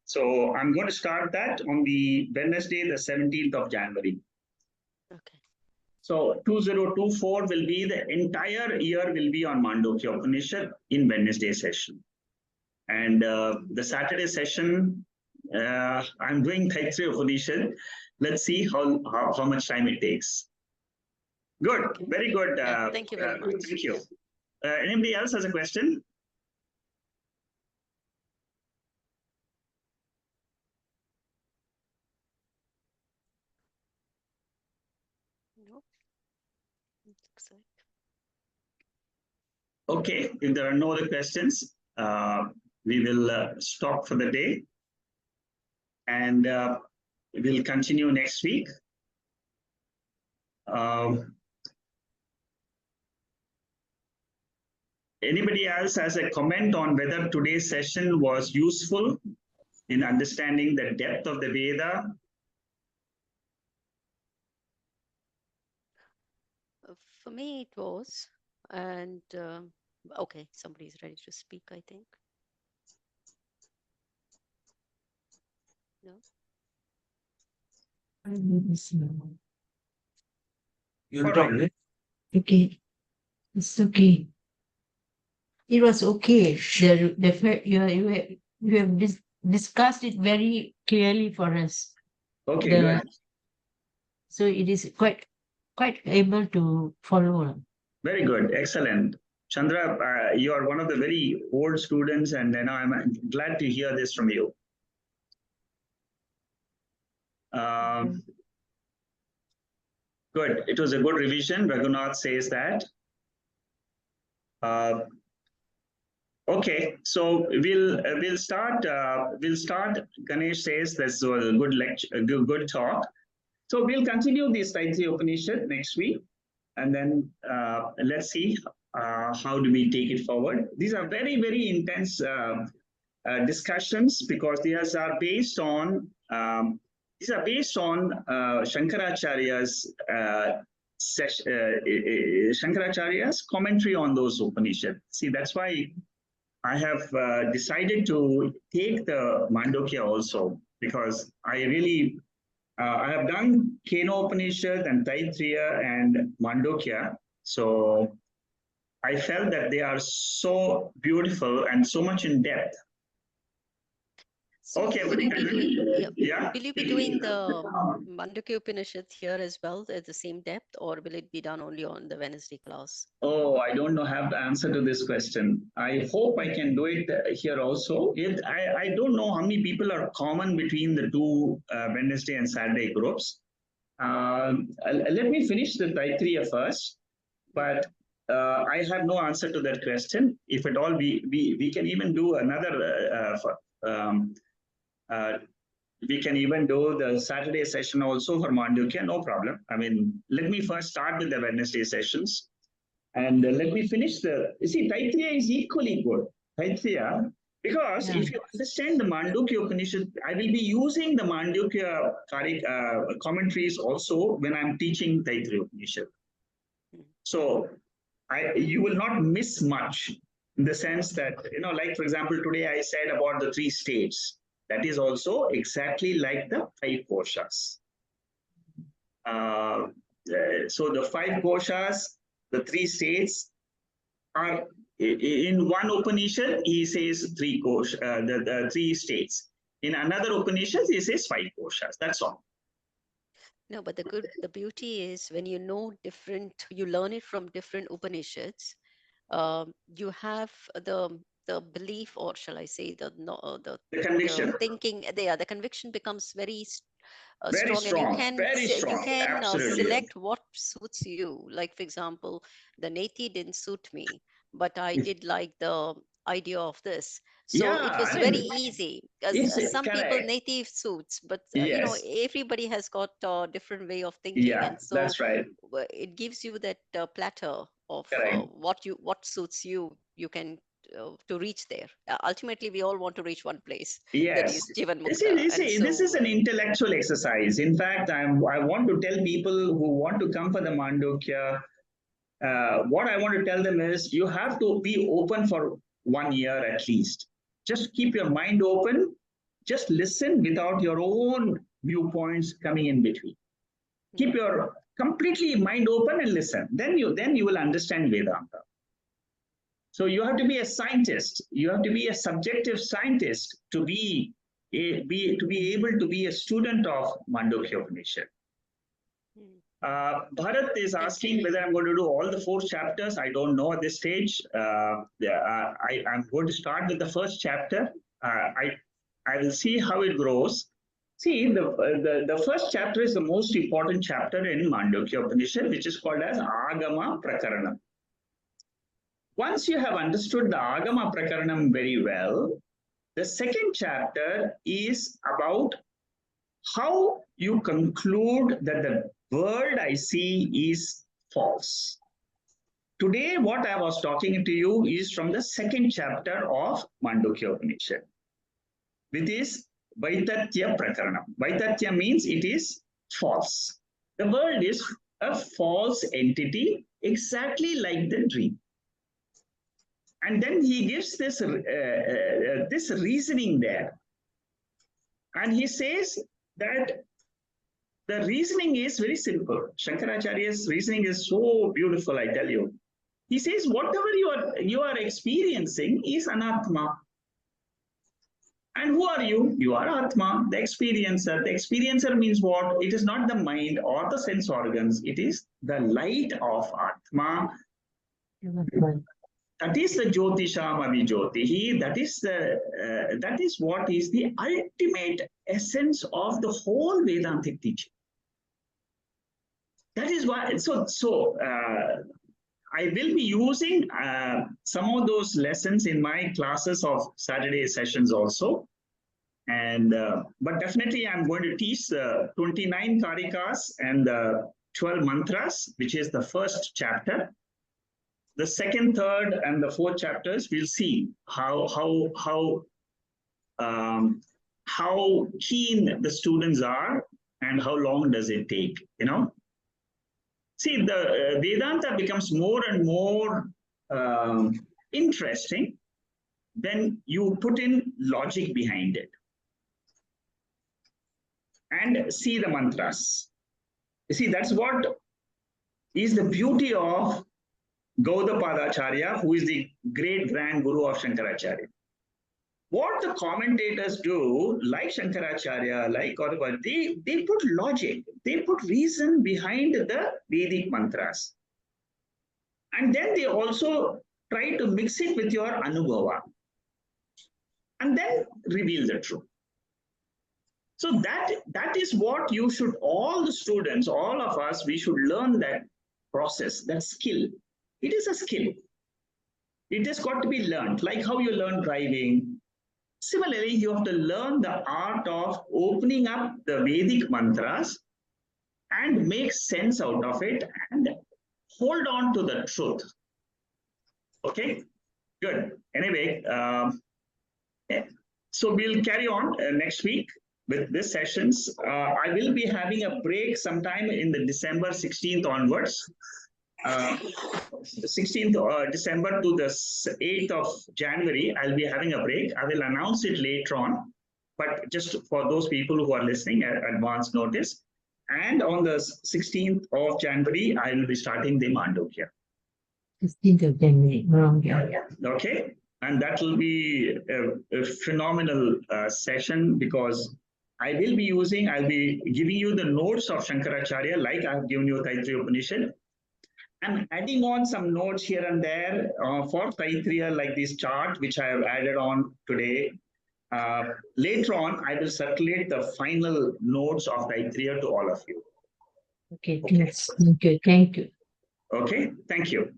So I'm going to start that on the Wednesday, the 17th of January. Okay. So 2024 will be the entire year will be on Mandukya Upanishad in Wednesday session. And the Saturday session, I'm doing Taittriya Upanishad. Let's see how much time it takes. Good, okay. Very good. Thank you very much. Thank you. Anybody else has a question? No. Looks like. Okay, if there are no other questions, we will stop for the day. And we'll continue next week. Anybody else has a comment on whether today's session was useful in understanding the depth of the Veda? For me, it was. And okay, somebody's ready to speak, I think. No? You're right. Okay. It's okay. It was okay. You have discussed it very clearly for us. Okay, good. The so it is quite able to follow. Very good. Excellent. Chandra, you are one of the very old students, and I'm glad to hear this from you. Um, good. It was a good revision. Raghunath says that. Uh, okay, so we'll start. We'll start. Ganesh says that's a good lecture, a good talk. So we'll continue this Taittriya Upanishad next week, and then let's see how do we take it forward. These are very intense discussions because these are based on Shankaracharya's Shankaracharya's commentary on those Upanishads. See, that's why I have decided to take the Mandukya also, because I have done Keno Upanishad and Taittiriya and Mandukya. So I felt that they are so beautiful and so much in depth. So Okay, will you be doing, yeah. will you be doing the Mandukya Upanishad here as well at the same depth, or will it be done only on the Wednesday class? Oh, I don't know have the answer to this question. I hope I can do it here also. I don't know how many people are common between the two Wednesday and Saturday groups. Let me finish the Taittiriya first, but I have no answer to that question. If at all, we can even do another. Uh, we can even do the Saturday session also for Mandukya, no problem. I mean, let me first start with the Wednesday sessions, and let me finish the. You see, Taittiriya is equally good. Taittiriya, because Yeah. if you understand the Mandukya Upanishad, I will be using the Mandukya commentaries also when I'm teaching Taittiriya Upanishad. So you will not miss much in the sense that, like for example, today I said about the three states. That is also exactly like the five koshas. Uh, so the five koshas, the three states are in one Upanishad. He says the three states. In another Upanishad, he says five koshas. That's all. No, but the beauty is when you know different, you learn it from different Upanishads. You have the belief, or shall I say, The the conviction, thinking. The conviction becomes very very strong, and you strong, can very you strong. can Absolutely. select what suits you. Like for example, the neti didn't suit me, but I did like the idea of this, so it Yeah, was I very mean, easy, because it's some people correct. native suits, but Yes. everybody has got a different way of thinking, Yeah, and so that's right. it gives you that platter of Correct. what suits you. You can to reach there. Ultimately, we all want to reach one place, that Yes. is Jivan You see, Mukta, and this is so an intellectual exercise. In fact, I want to tell people who want to come for the Mandukya, what I want to tell them is you have to be open for 1 year at least. Just keep your mind open. Just listen without your own viewpoints coming in between. Keep your completely mind open and listen. Then you will understand Vedanta. So you have to be a scientist. You have to be a subjective scientist to be able to be a student of Mandukya Upanishad. Bharat is thank you. asking whether I'm going to do all the 4 chapters. I don't know at this stage. I'm going to start with the first chapter. I will see how it grows. See, the first chapter is the most important chapter in Mandukya Upanishad, which is called as Agama Prakaranam. Once you have understood the Agama Prakaranam very well, the second chapter is about how you conclude that the world I see is false. Today, what I was talking to you is from the second chapter of Mandukya Upanishad, which is Vaitatya Prakaranam. Vaitatya means it is false. The world is a false entity, exactly like the dream. And then he gives this reasoning there. And he says that the reasoning is very simple. Shankaracharya's reasoning is so beautiful, I tell you. He says whatever you are experiencing is anatma. And who are you? You are Atma, the experiencer. The experiencer means what? It is not the mind or the sense organs. It is the light of Atma. That is the Jyotisham Adijyotihi. That is what is the ultimate essence of the whole Vedantic teaching. That is why. So I will be using some of those lessons in my classes of Saturday sessions also. And but definitely I'm going to teach the 29 karikas and the 12 mantras, which is the first chapter. The second, third, and the fourth chapters, we'll see how keen the students are and how long does it take, you know. See, the Vedanta becomes more and more interesting when you put in logic behind it and see the mantras. You see, that's what is the beauty of Gaudapadacharya, who is the great grand guru of Shankaracharya. What the commentators do, like Shankaracharya, like Gaudapadacharya, they put logic, they put reason behind the Vedic mantras. And then they also try to mix it with your Anubhava and then reveal the truth. So that is what you should, all the students, all of us, we should learn that process, that skill. It is a skill. It has got to be learned, like how you learn driving. Similarly, you have to learn the art of opening up the Vedic mantras and make sense out of it and hold on to the truth. Okay, good. Anyway, so we'll carry on next week with these sessions. I will be having a break sometime in the December 16th onwards. 16th December to the 8th of January, I'll be having a break. I will announce it later on, but just for those people who are listening, advance notice. And on the 16th of January, I will be starting the Mandukya. 16th of January. Okay, and that will be a phenomenal session because I'll be giving you the notes of Shankaracharya, like I have given you Taittriya Upanishad. I'm adding on some notes here and there for Taittriya, like this chart, which I have added on today. Later on, I will circulate the final notes of Taittriya to all of you. Okay, yes. Thank you. Thank you. Okay, thank you.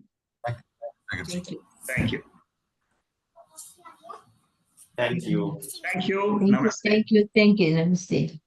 Thank you. Thank you. Thank you. Thank you. Thank you. Namaste. Thank you. Thank you. Namaste.